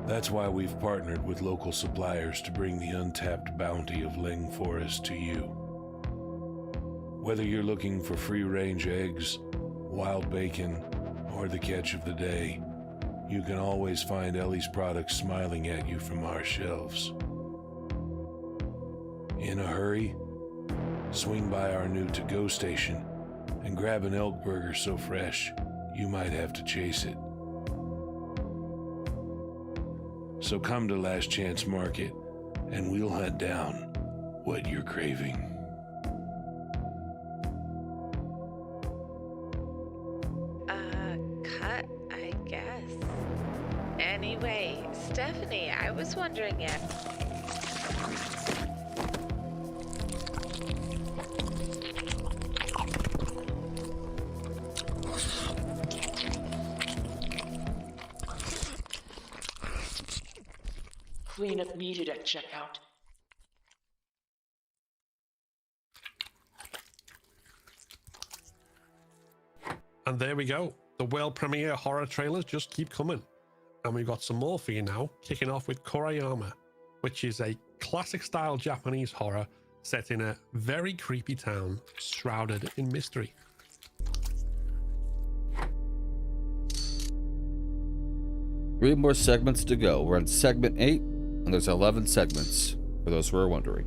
That's why we've partnered with local suppliers to bring the untapped bounty of Ling Forest to you. Whether you're looking for free-range eggs, wild bacon, or the catch of the day, you can always find Ellie's products smiling at you from our shelves. In a hurry? Swing by our new to-go station and grab an elk burger so fresh you might have to chase it. So come to Last Chance Market and we'll hunt down what you're craving.
Cut, I guess. Anyway, Stephanie, I was wondering if...
Cleanup needed at checkout.
And there we go. The world premiere horror trailers just keep coming. And we've got some more for you now, kicking off with Korayama, which is a classic style Japanese horror set in a very creepy town shrouded in mystery.
3 more segments to go. We're on segment 8, and there's 11 segments, for those who are wondering.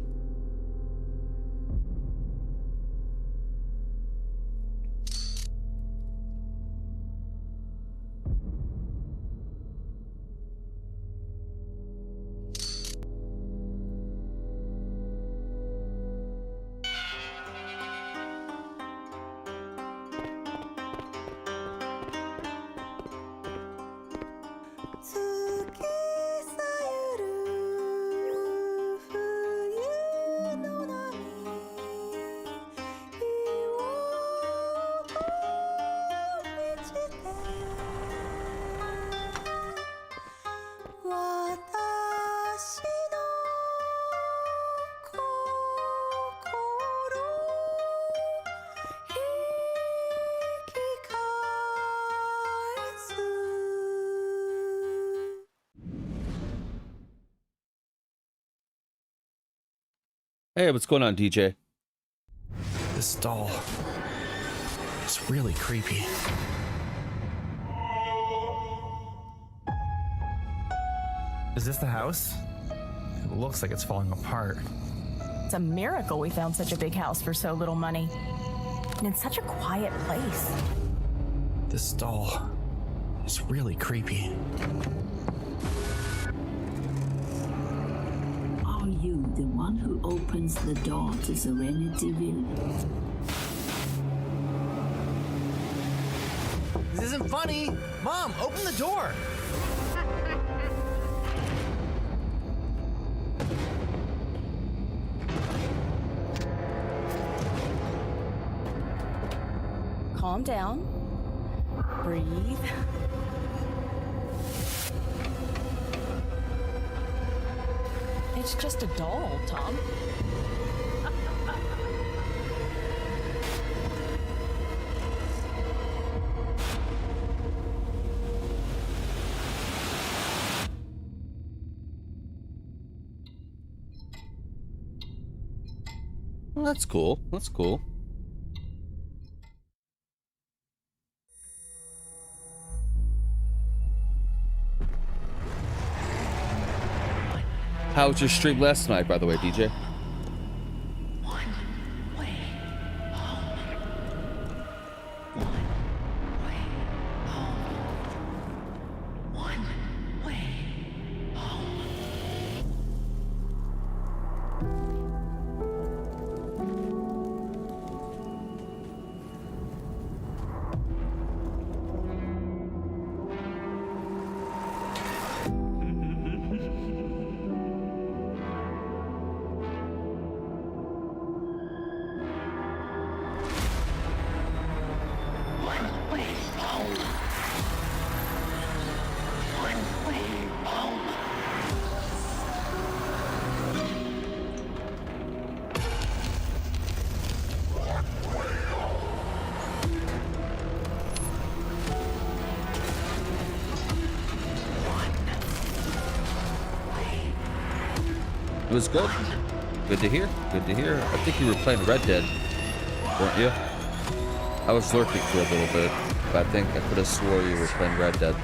Hey, what's going on, DJ?
This doll is really creepy. Is this the house? It looks like it's falling apart.
It's a miracle we found such a big house for so little money. And in such a quiet place.
This doll is really creepy.
Are you the one who opens the door to CashApp?
This isn't funny! Mom, open the door!
Calm down. Breathe. It's just a doll, Tom.
Well, that's cool. That's cool. How was your stream last night, by the way, DJ? It was good. Good to hear. Good to hear. I think you were playing Red Dead, weren't you? I was lurking for a little bit, but I think I could have swore you were playing Red Dead.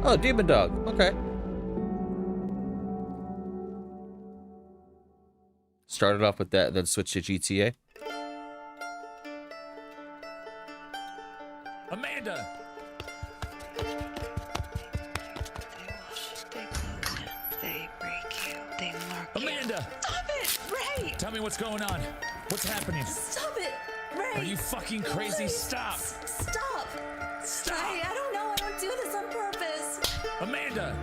Oh, Demon Dog. Okay. Started off with that, then switched to GTA.
Amanda!
They break you. They mark
Amanda!
Stop it! Ray!
Tell me what's going on. What's happening?
Stop it! Ray!
Are you fucking crazy?
Ray,
Stop!
Stop!
Stop!
Ray, I don't know. I don't do this on purpose.
Amanda!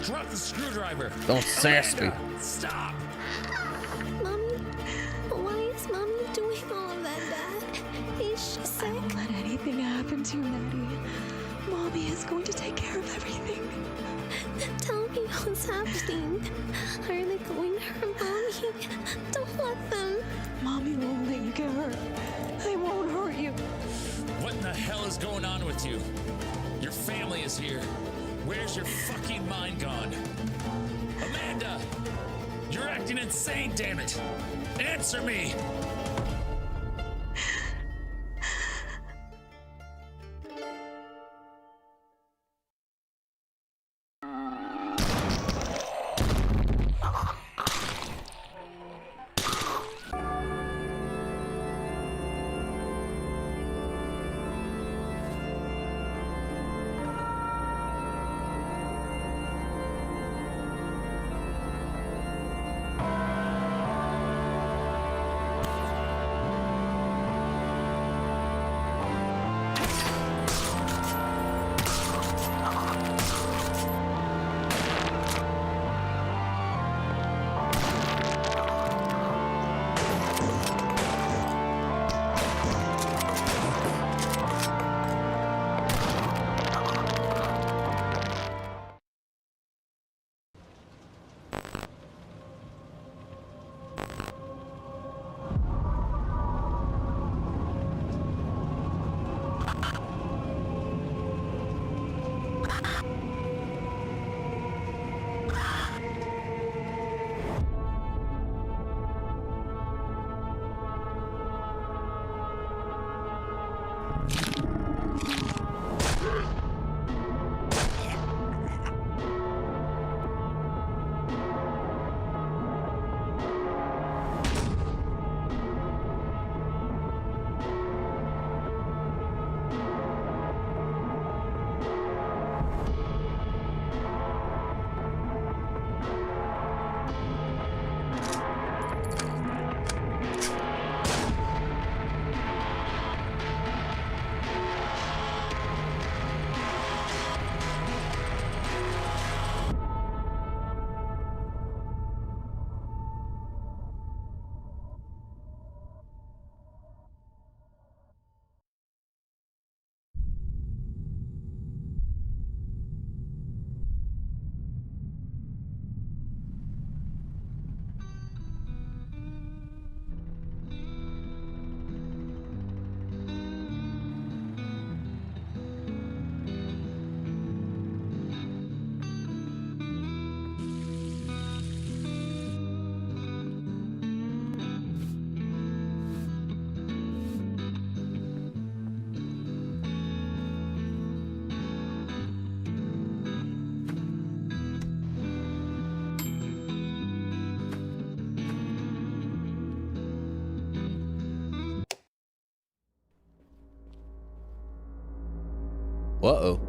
Drop the screwdriver!
Don't sass me.
Stop!
Mommy? Why is Mommy doing all of that, Dad? Is she sick?
I won't let anything happen to you, Maddie. Mommy is going to take care of everything.
Tell me what's happening. Are they going to hurt Mommy? Don't let them.
Mommy won't let you get hurt. They won't hurt you.
What in the hell is going on with you? Your family is here. Where's your fucking mind gone? Amanda! You're acting insane, damn it! Answer me!
Uh-oh.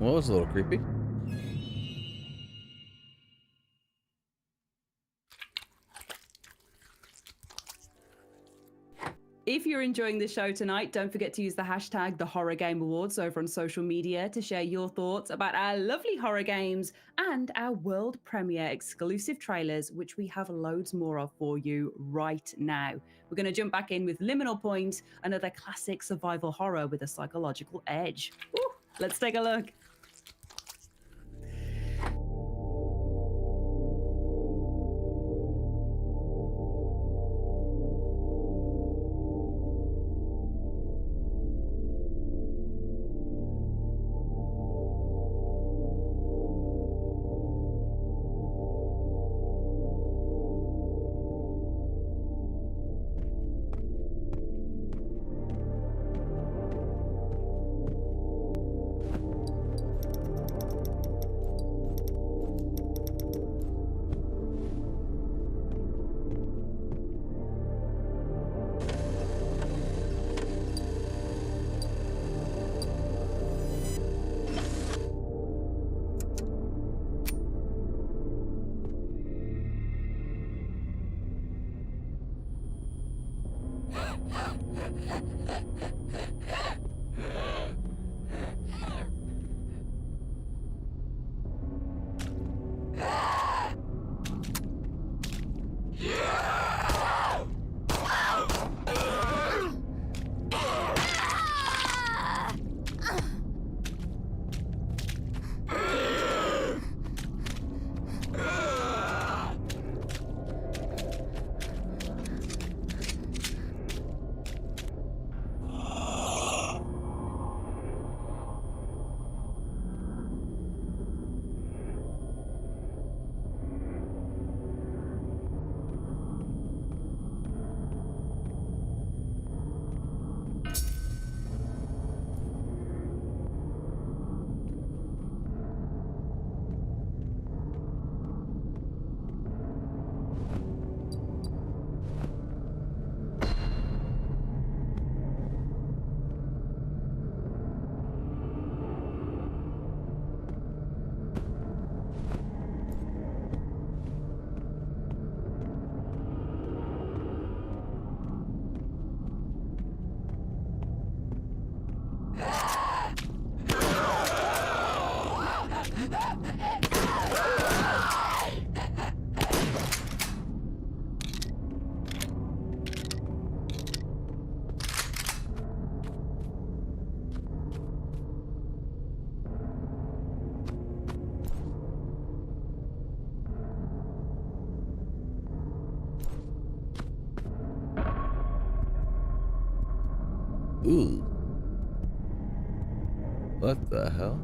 Well, it was a little creepy.
If you're enjoying the show tonight, don't forget to use the hashtag #TheHorrorGameAwards over on social media to share your thoughts about our lovely horror games and our world premiere exclusive trailers, which we have loads more of for you right now. We're going to jump back in with Liminal Point, another classic survival horror with a psychological edge. Ooh, let's take a look. Ooh. What the hell?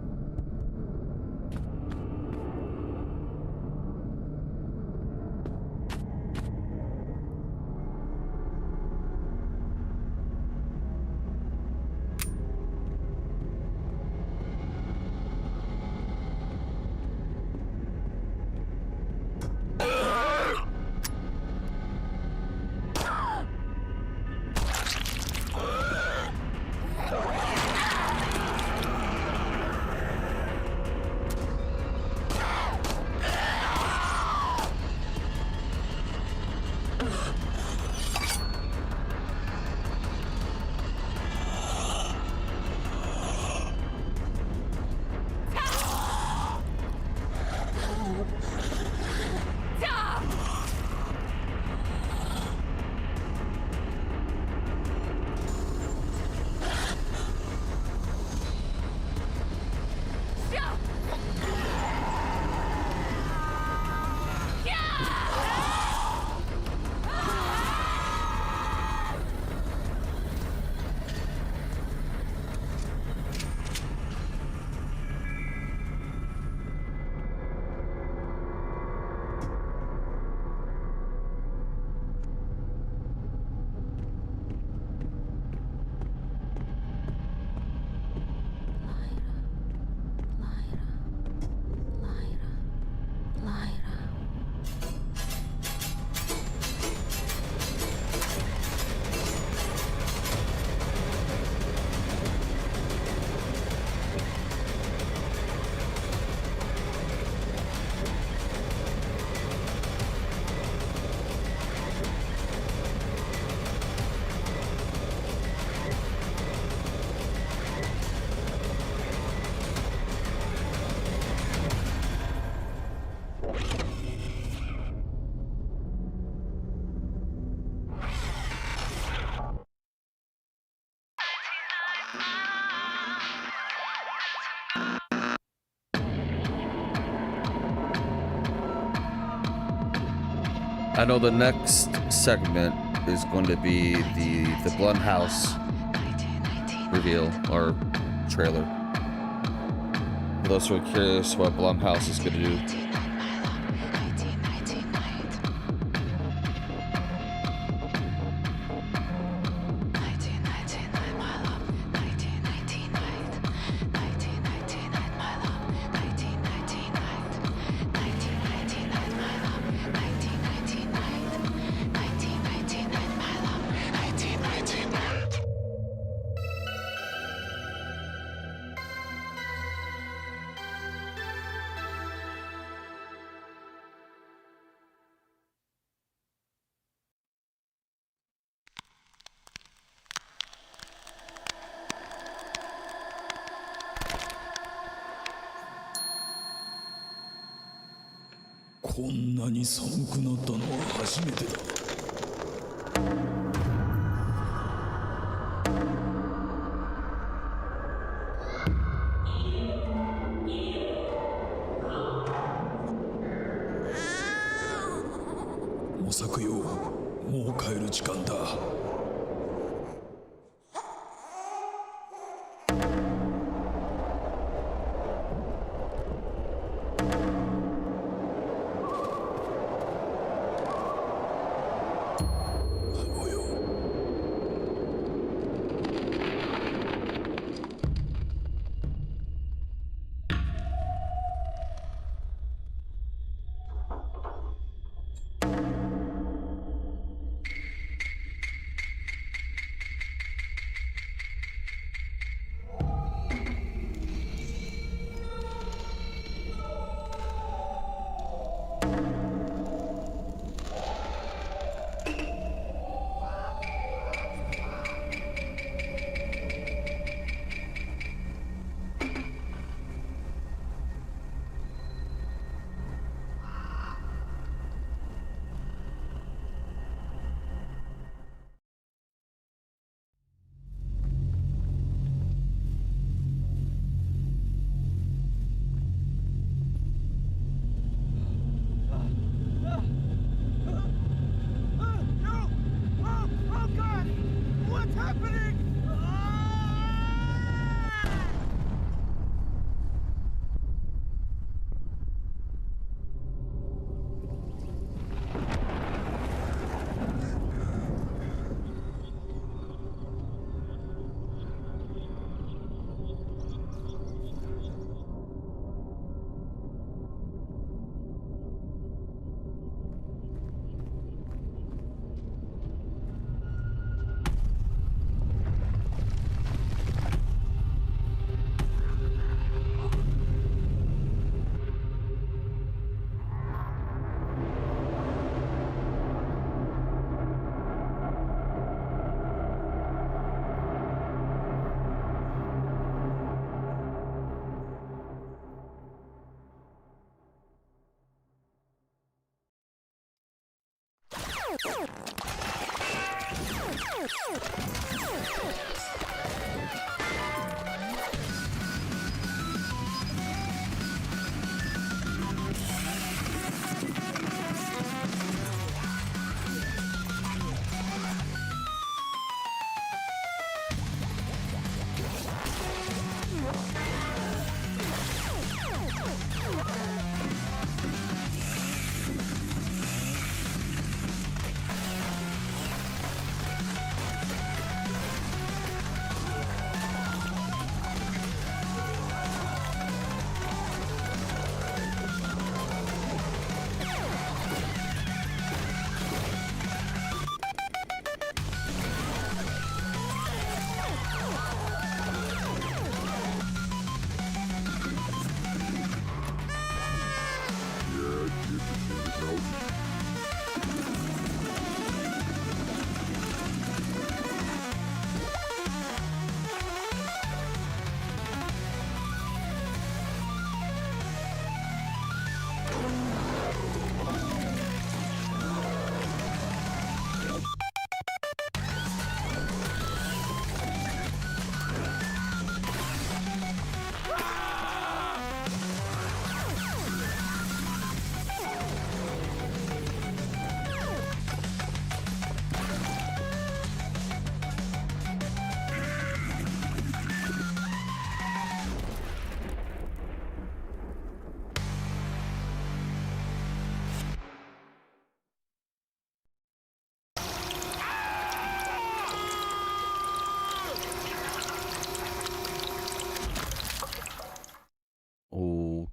I know the next segment is going to be the Blumhouse reveal or trailer. For those who are curious what Blumhouse is going to do.
こんなに寒くなったのは初めてだ。おさくよ、もう帰る時間だ。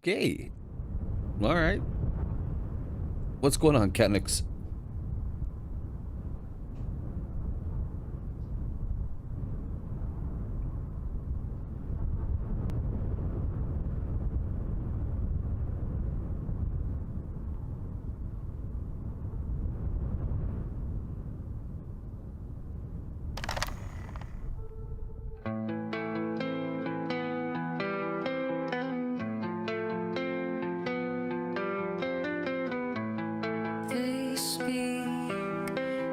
Okay. All right. What's going on, Katniss?
They speak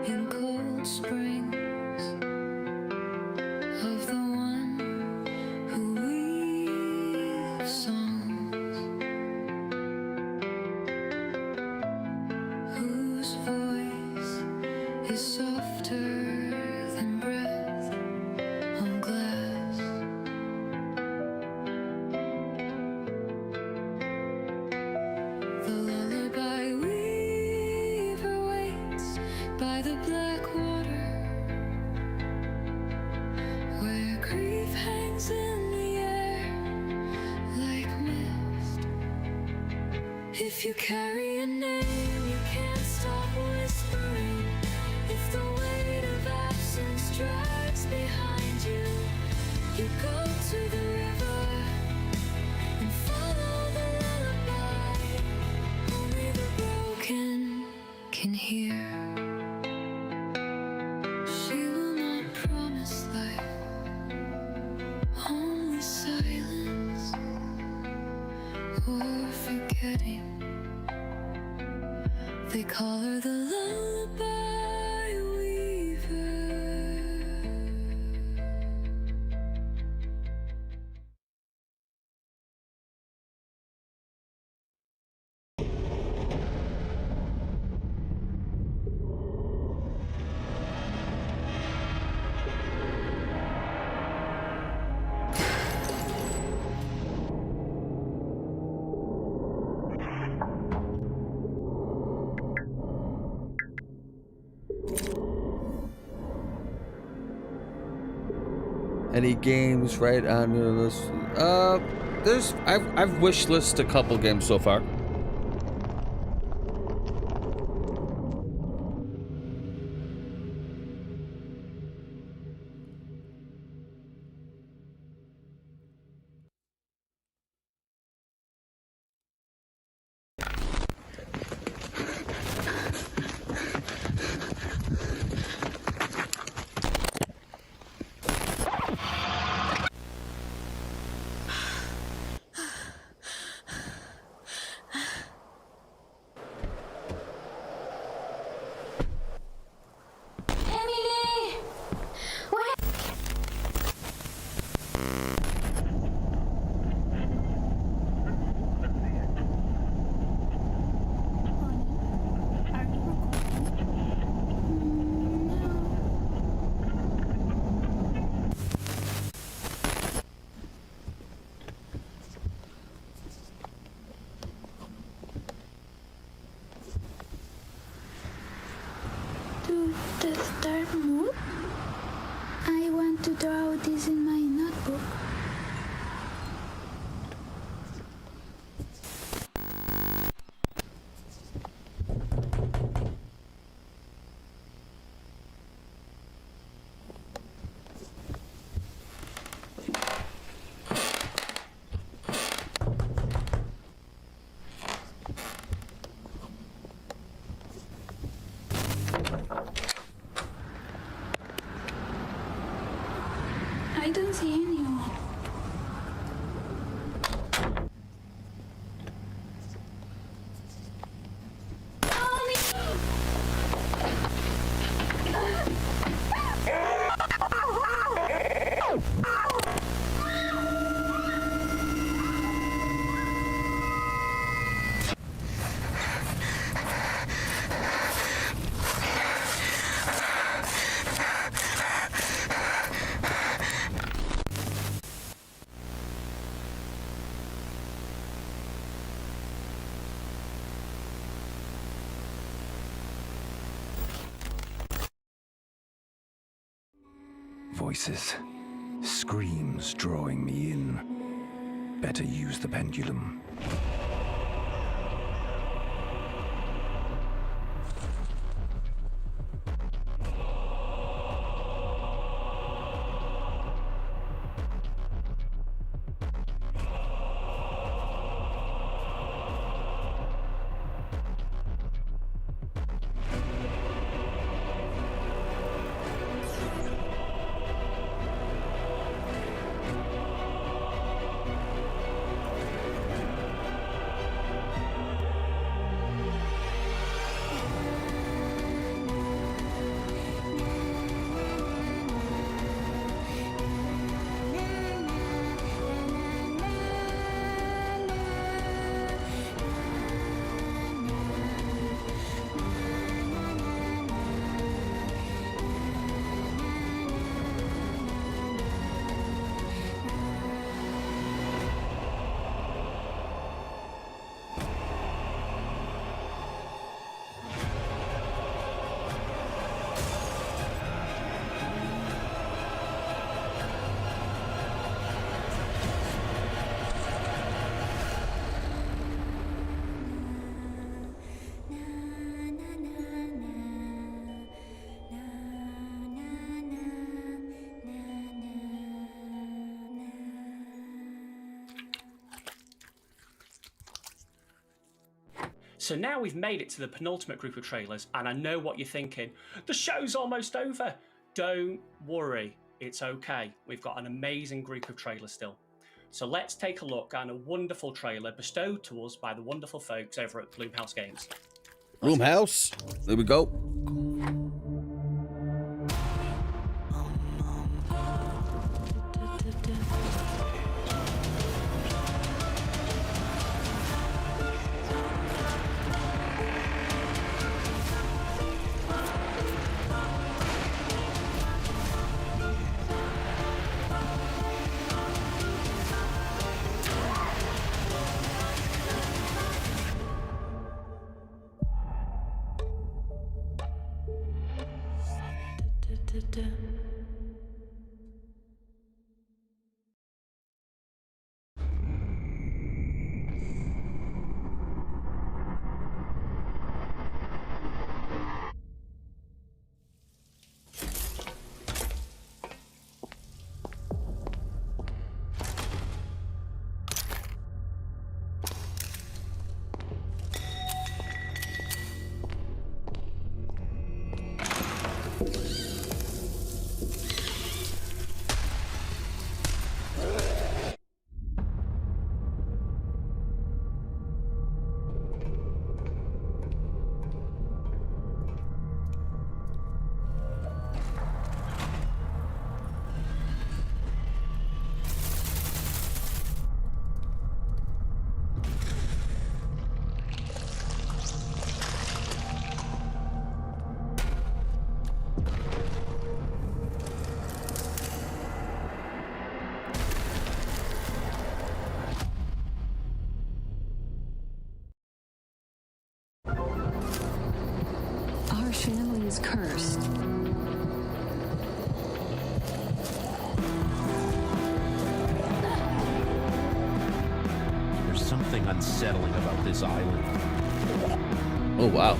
in cold springs of the one who weaves songs, whose voice is softer than breath on glass. The lullaby weaver waits by the black water, where grief hangs in the air like mist. If you carry a name, you can't stop whispering. If the weight of absence drags behind you, you go to the river and follow the lullaby. Only the broken can hear. She will not promise life, only silence or forgetting. They call her the lullaby weaver.
Any games right on your list? I've wish listed a couple games so far.
To the third mood, I want to draw this in my notebook. I don't see anyone.
Voices, screams drawing me in. Better use the pendulum.
So now we've made it to the penultimate group of trailers, and I know what you're thinking. The show's almost over. Don't worry, it's okay. We've got an amazing group of trailers still. So let's take a look at a wonderful trailer bestowed to us by the wonderful folks over at Bloomhouse Games.
Bloomhouse, there we go.
Our family is cursed.
There's something unsettling about this island.
Oh, wow.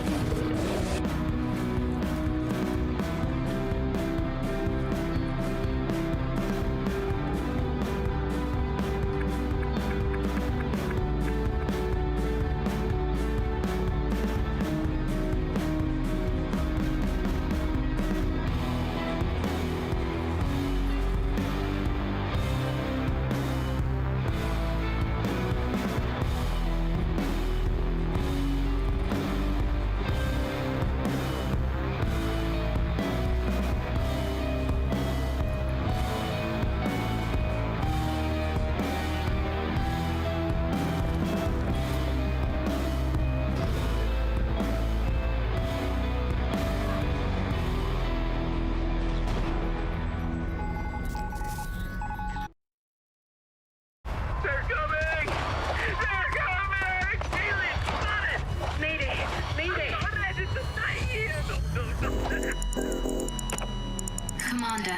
Commander,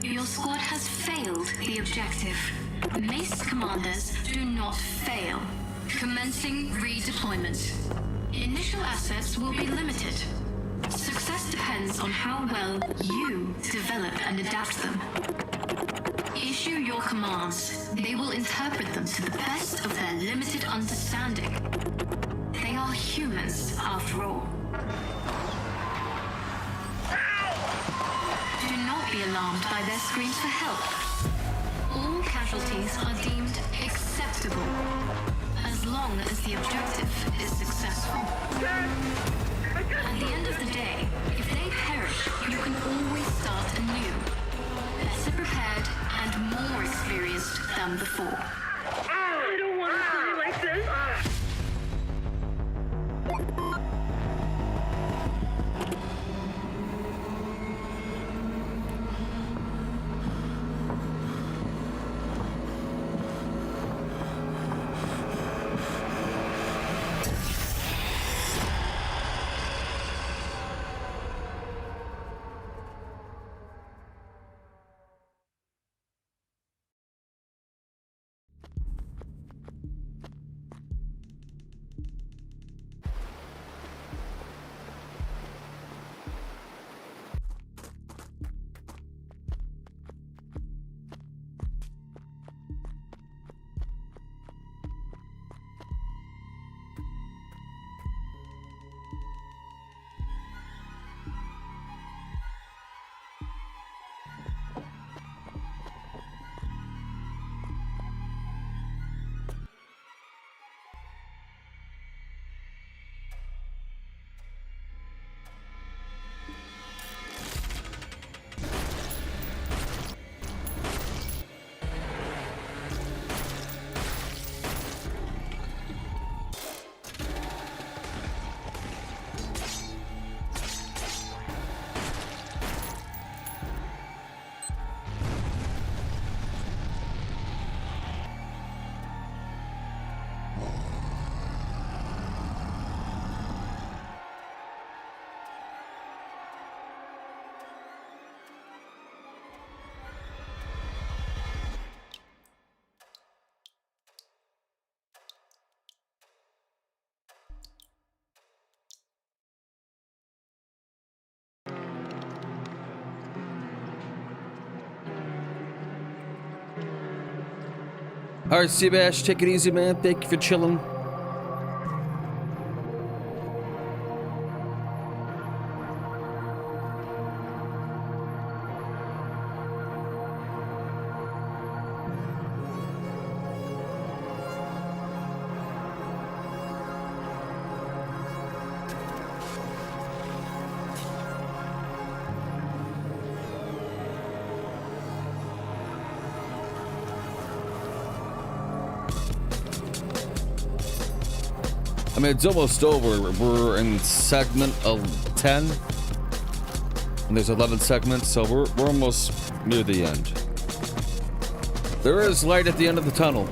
your squad has failed the objective.
Mace commanders do not fail. Commencing redeployment. Initial assets will be limited. Success depends on how well you develop and adapt them. Issue your commands. They will interpret them to the best of their limited understanding. They are humans, after all. Do not be alarmed by their screams for help. All casualties are deemed acceptable, as long as the objective is successful. At the end of the day, if they perish, you can always start anew, better prepared and more experienced than before.
I don't want to die like this.
All right, Seabash, take it easy, man. Thank you for chilling. I mean, it's almost over. We're in segment 10, and there's 11 segments, so we're almost near the end. There is light at the end of the tunnel.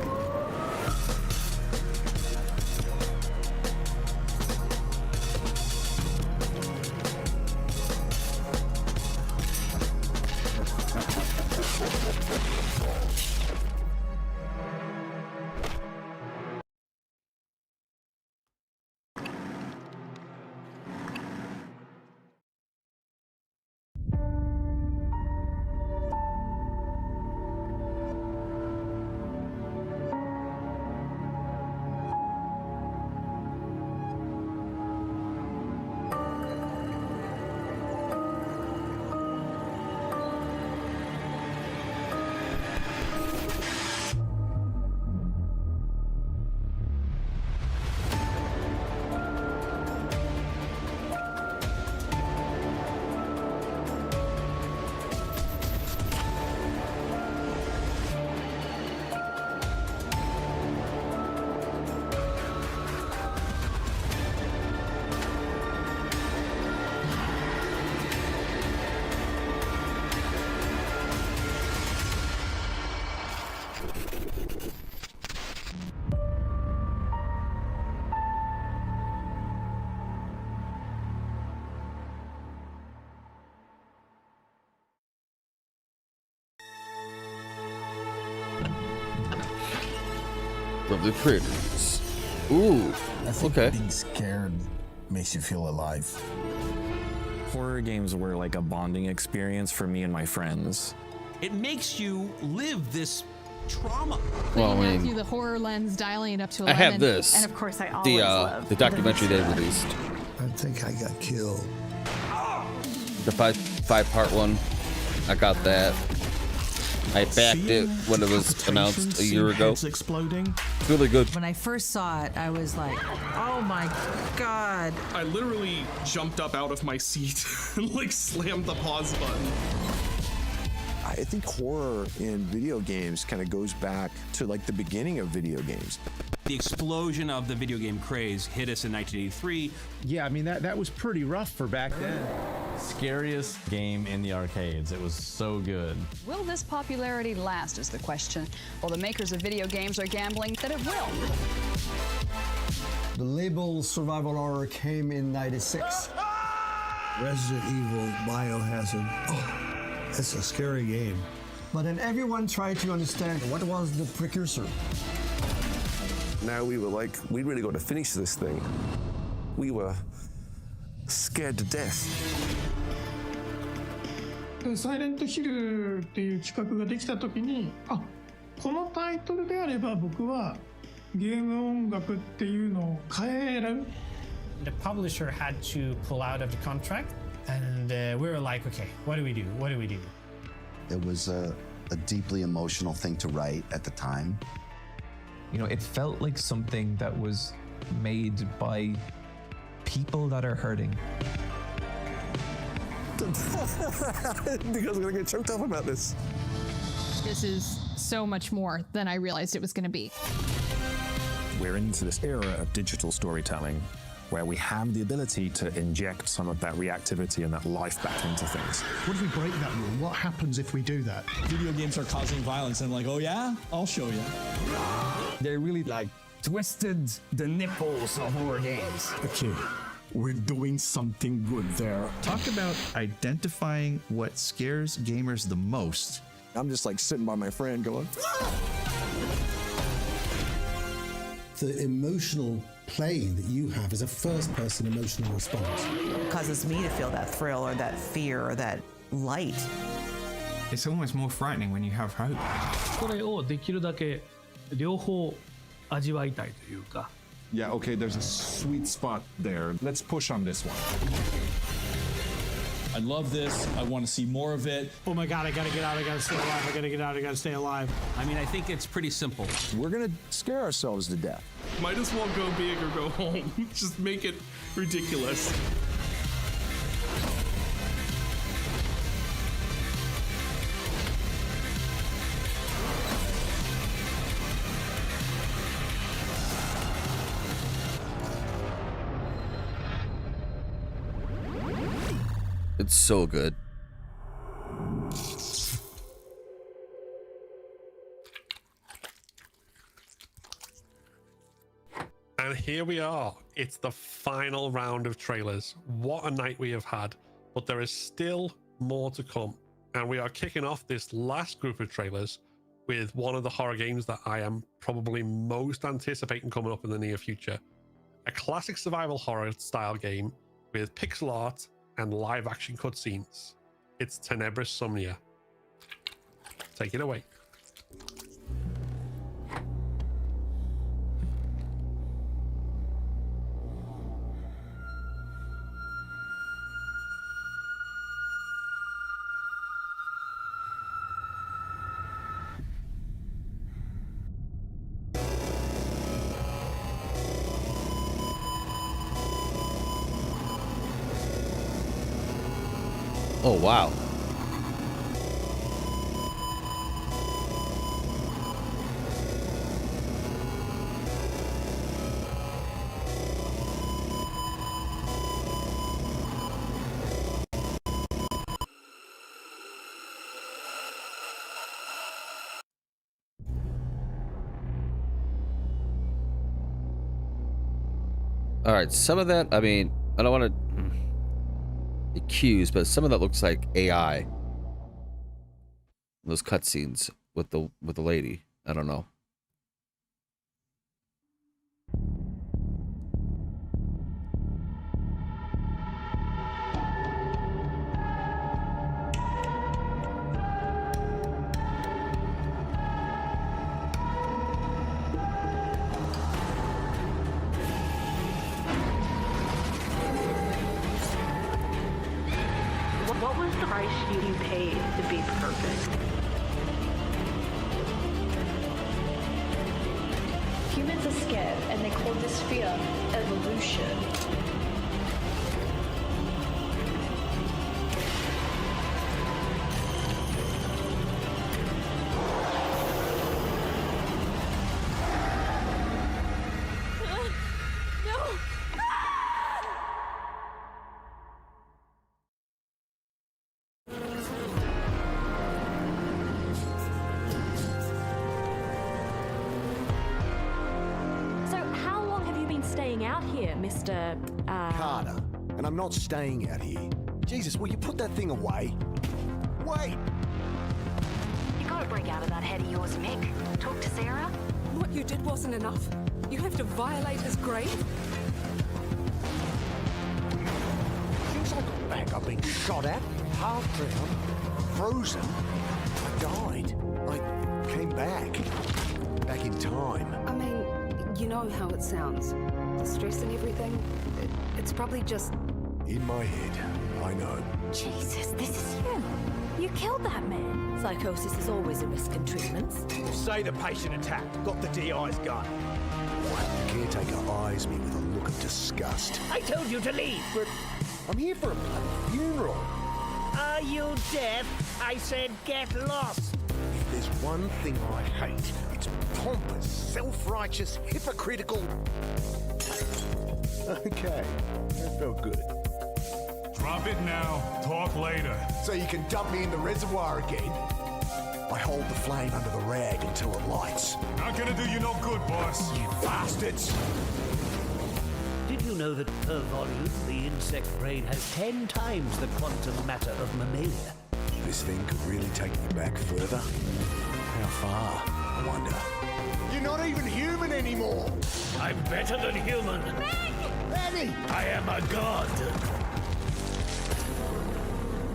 from the creators. Ooh,
I think
okay.
being scared makes you feel alive.
Horror games were like a bonding experience for me and my friends.
It makes you live this trauma.
Well, I
Through
mean,
the horror lens, dialing it up to 11.
I have this.
And of course, I always love
the documentary they released.
I think I got killed.
The five-part one. I got that. I backed it when it was announced a year ago.
Exploding.
It's really good.
When I first saw it, I was like, oh my God.
I literally jumped up out of my seat and like slammed the pause button.
I think horror in video games kind of goes back to like the beginning of video games.
The explosion of the video game craze hit us in 1983.
Yeah, I mean, that was pretty rough for back then.
Scariest game in the arcades. It was so good.
Will this popularity last is the question. Well, the makers of video games are gambling that it will.
The label survival horror came in '96. Resident Evil, Biohazard. Oh, it's a scary game. But then everyone tried to understand what was the precursor.
Now we were like, we really got to finish this thing. We were scared to death.
サイレントヒルっていう企画ができた時に、あ、このタイトルであれば僕はゲーム音楽っていうのを変える。
The publisher had to pull out of the contract, and we were like, okay, what do we do? What do we do?
It was a deeply emotional thing to write at the time.
You know, it felt like something that was made by people that are hurting.
I didn't think I was gonna get choked up about this.
This is so much more than I realized it was going to be.
We're into this era of digital storytelling where we have the ability to inject some of that reactivity and that life back into things.
What if we break that rule? What happens if we do that?
Video games are causing violence, and I'm like, oh yeah? I'll show you.
They really like
Twisted the nipples of horror games.
okay, we're doing something good there.
Talk about identifying what scares gamers the most.
I'm just like sitting by my friend going,
The emotional play that you have is a first-person emotional response.
It causes me to feel that thrill or that fear or that light.
It's almost more frightening when you have hope.
これをできるだけ両方味わいたいというか。
yeah, okay, there's a sweet spot there. Let's push on this one.
I love this. I want to see more of it.
Oh my God, I gotta get out, I gotta stay alive, I gotta get out, I gotta stay alive.
I mean, I think it's pretty simple.
We're gonna scare ourselves to death.
Might as well go big or go home. Just make it ridiculous.
It's so good.
And here we are. It's the final round of trailers. What a night we have had. But there is still more to come. And we are kicking off this last group of trailers with one of the horror games that I am probably most anticipating coming up in the near future. A classic survival horror style game with pixel art and live action cutscenes. It's Tenebra's Somnia. Take it away.
Oh, wow. All right, some of that, I mean, I don't want to accuse, but some of that looks like AI. Those cutscenes with the lady. I don't know.
price you paid to be perfect.
Humans are scared, and they call this fear evolution.
Staying out here, Mr.
Carter, and I'm not staying out here. Jesus, will you put that thing away? Wait!
You gotta break out of that head of yours, Mick. Talk to Sarah.
What you did wasn't enough. You have to violate his grave?
Since I got back, I've been shot at, half drowned, frozen. I died. I came back. Back in time.
I mean, you know how it sounds. The stress and everything. It's probably just...
In my head, I know.
Jesus, this is you. You killed that man.
Psychosis is always a risk in treatments.
Say the patient attacked. Got the DI's gun. The caretaker eyes me with a look of disgust.
I told you to leave.
But I'm here for a bloody funeral.
Are you deaf? I said get lost.
If there's one thing I hate, it's pompous, self-righteous, hypocritical... Okay, that felt good.
Drop it now. Talk later.
So you can dump me in the reservoir again? I hold the flame under the rag until it lights.
Not gonna do you no good, boss.
You bastards!
Did you know that per volume, the insect brain has 10 times the quantum matter of mammalia?
This thing could really take me back further. How far, I wonder? You're not even human anymore!
I'm better than human.
Annie!
I am a god.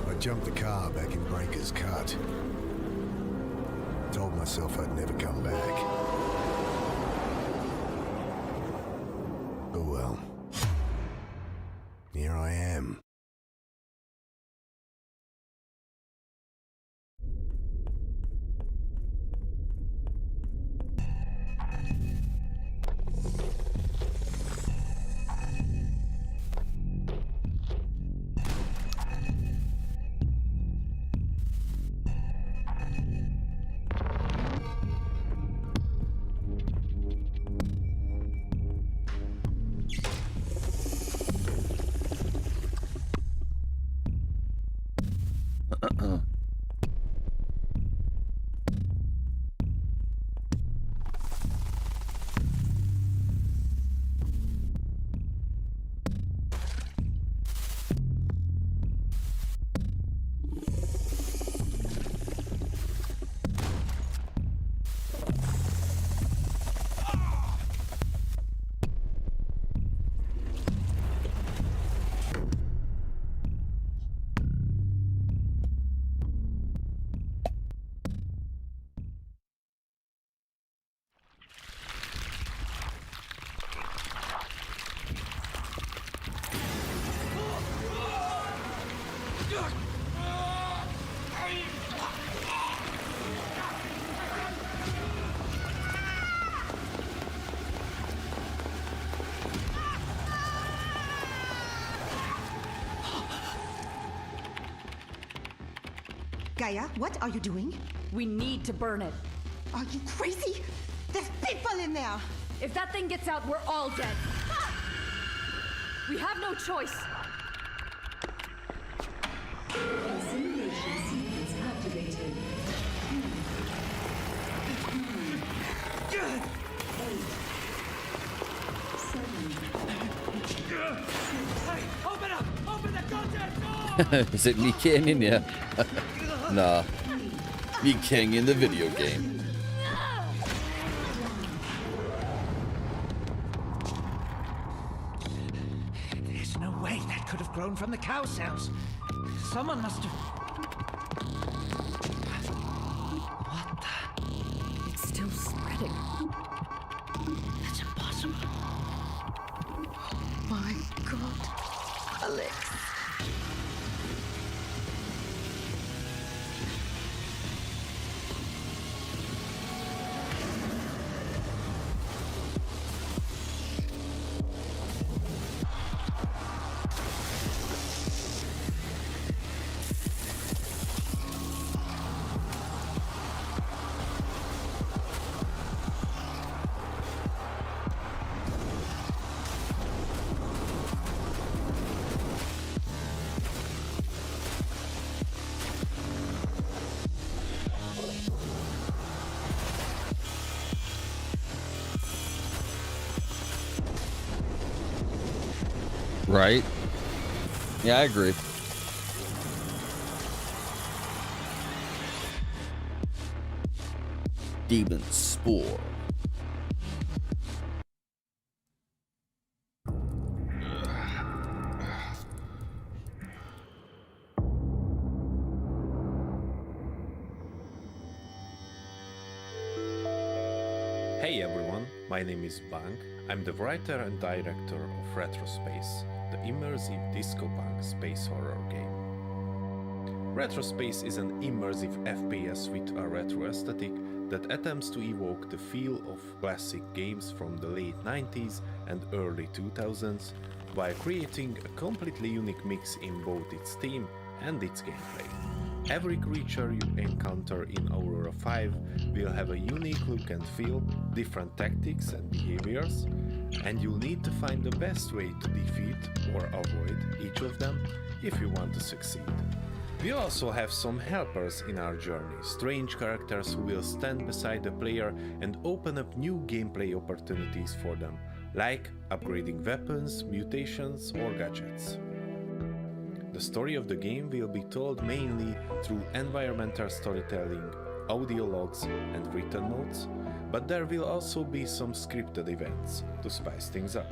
I jumped the car back in Breaker's Cut. Told myself I'd never come back. Oh well. Here I am.
Gaia, what are you doing?
We need to burn it.
Are you crazy? There's people in there!
If that thing gets out, we're all dead. We have no choice.
Simulation sequence activated. 9, 8, 7, 6.
Open up! Open the goddamn door!
Is it me Canyon? Yeah. Nah. Me Canyon, the video game.
There's no way that could have grown from the cow cells. Someone must have... What the...
It's still spreading.
That's impossible.
Oh my God. Alex.
Right? Yeah, I agree. Demon Spore.
Hey everyone, my name is Bang. I'm the writer and director of Retrospace, the immersive disco-punk space horror game. Retrospace is an immersive FPS with a retro aesthetic that attempts to evoke the feel of classic games from the late 90s and early 2000s, while creating a completely unique mix in both its theme and its gameplay. Every creature you encounter in Aurora 5 will have a unique look and feel, different tactics and behaviors, and you'll need to find the best way to defeat or avoid each of them if you want to succeed. We also have some helpers in our journey, strange characters who will stand beside the player and open up new gameplay opportunities for them, like upgrading weapons, mutations or gadgets. The story of the game will be told mainly through environmental storytelling, audio logs and written notes, but there will also be some scripted events to spice things up.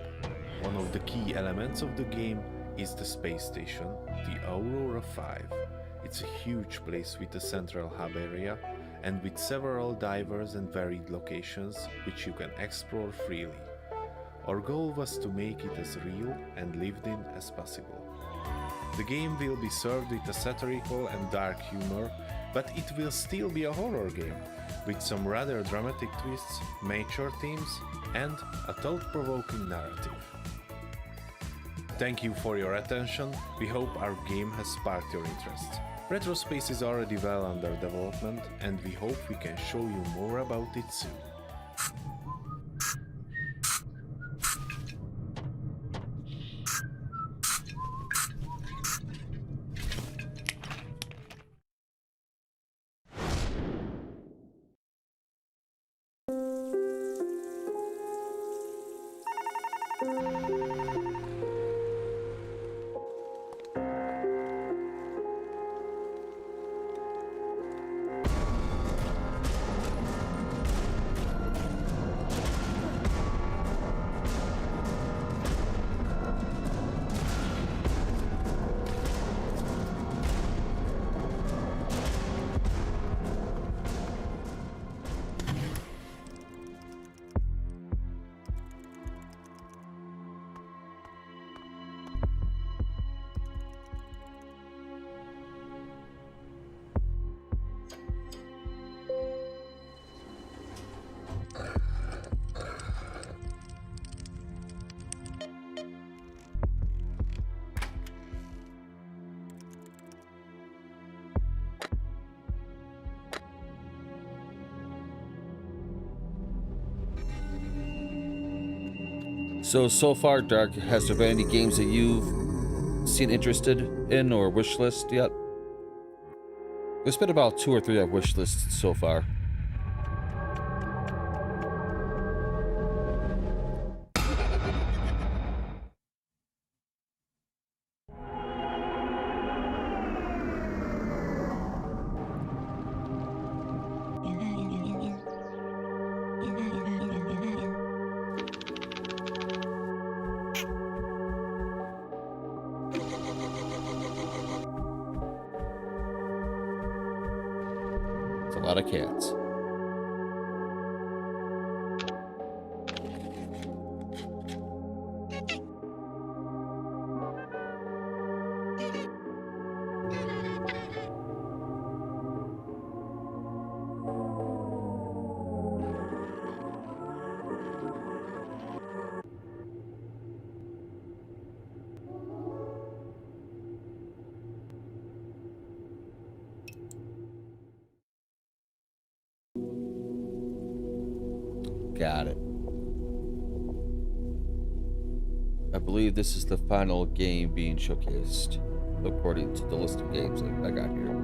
One of the key elements of the game is the space station, the Aurora 5. It's a huge place with a central hub area and with several diverse and varied locations which you can explore freely. Our goal was to make it as real and lived in as possible. The game will be served with a satirical and dark humor, but it will still be a horror game, with some rather dramatic twists, mature themes, and a thought-provoking narrative. Thank you for your attention. We hope our game has sparked your interest. Retrospace is already well under development, and we hope we can show you more about it soon.
So far, Dark, has there been any games that you've seen interested in or wish list yet? There's been about 2 or 3 I've wish listed so far. It's a lot of cats. Got it. I believe this is the final game being showcased, according to the list of games I got here.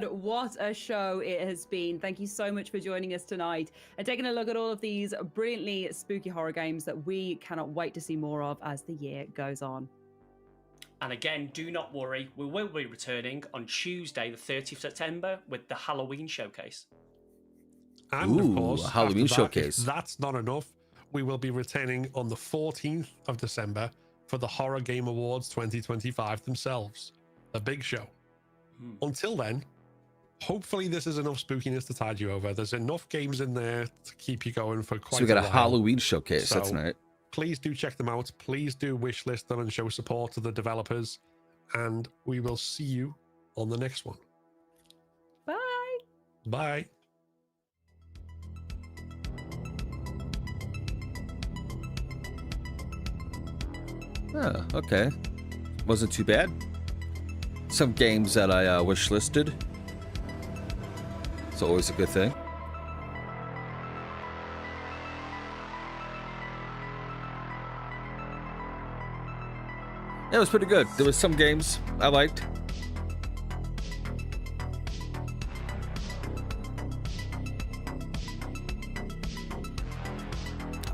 word, what a show it has been. Thank you so much for joining us tonight and taking a look at all of these brilliantly spooky horror games that we cannot wait to see more of as the year goes on.
And again, do not worry, we will be returning on Tuesday, the 30th of September, with the Halloween showcase.
And of course,
a Halloween
after that,
showcase.
if that's not enough, we will be returning on the 14th of December for the Horror Game Awards 2025 themselves. The big show. Until then, hopefully this is enough spookiness to tide you over. There's enough games in there to keep you going for quite a while.
So we got a Halloween showcase. That's nice.
Please do check them out. Please do wish list them and show support to the developers. And we will see you on the next one.
Bye.
Bye.
Oh, okay. Wasn't too bad. Some games that I wish listed. It's always a good thing. Yeah, it was pretty good. There was some games I liked.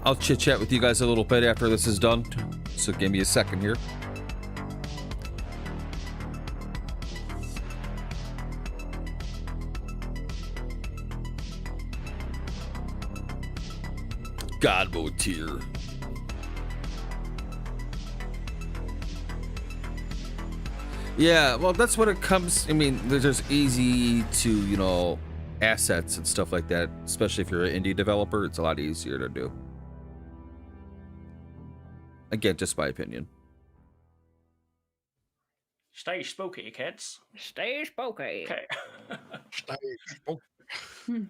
I'll chit chat with you guys a little bit after this is done. So give me a second here. God mode tier. Yeah, well, that's what it comes. I mean, there's easy to, you know, assets and stuff like that, especially if you're an indie developer. It's a lot easier to do. Again, just my opinion.
Stay spooky, kids.
Stay spooky.
Okay.
Stay spooky.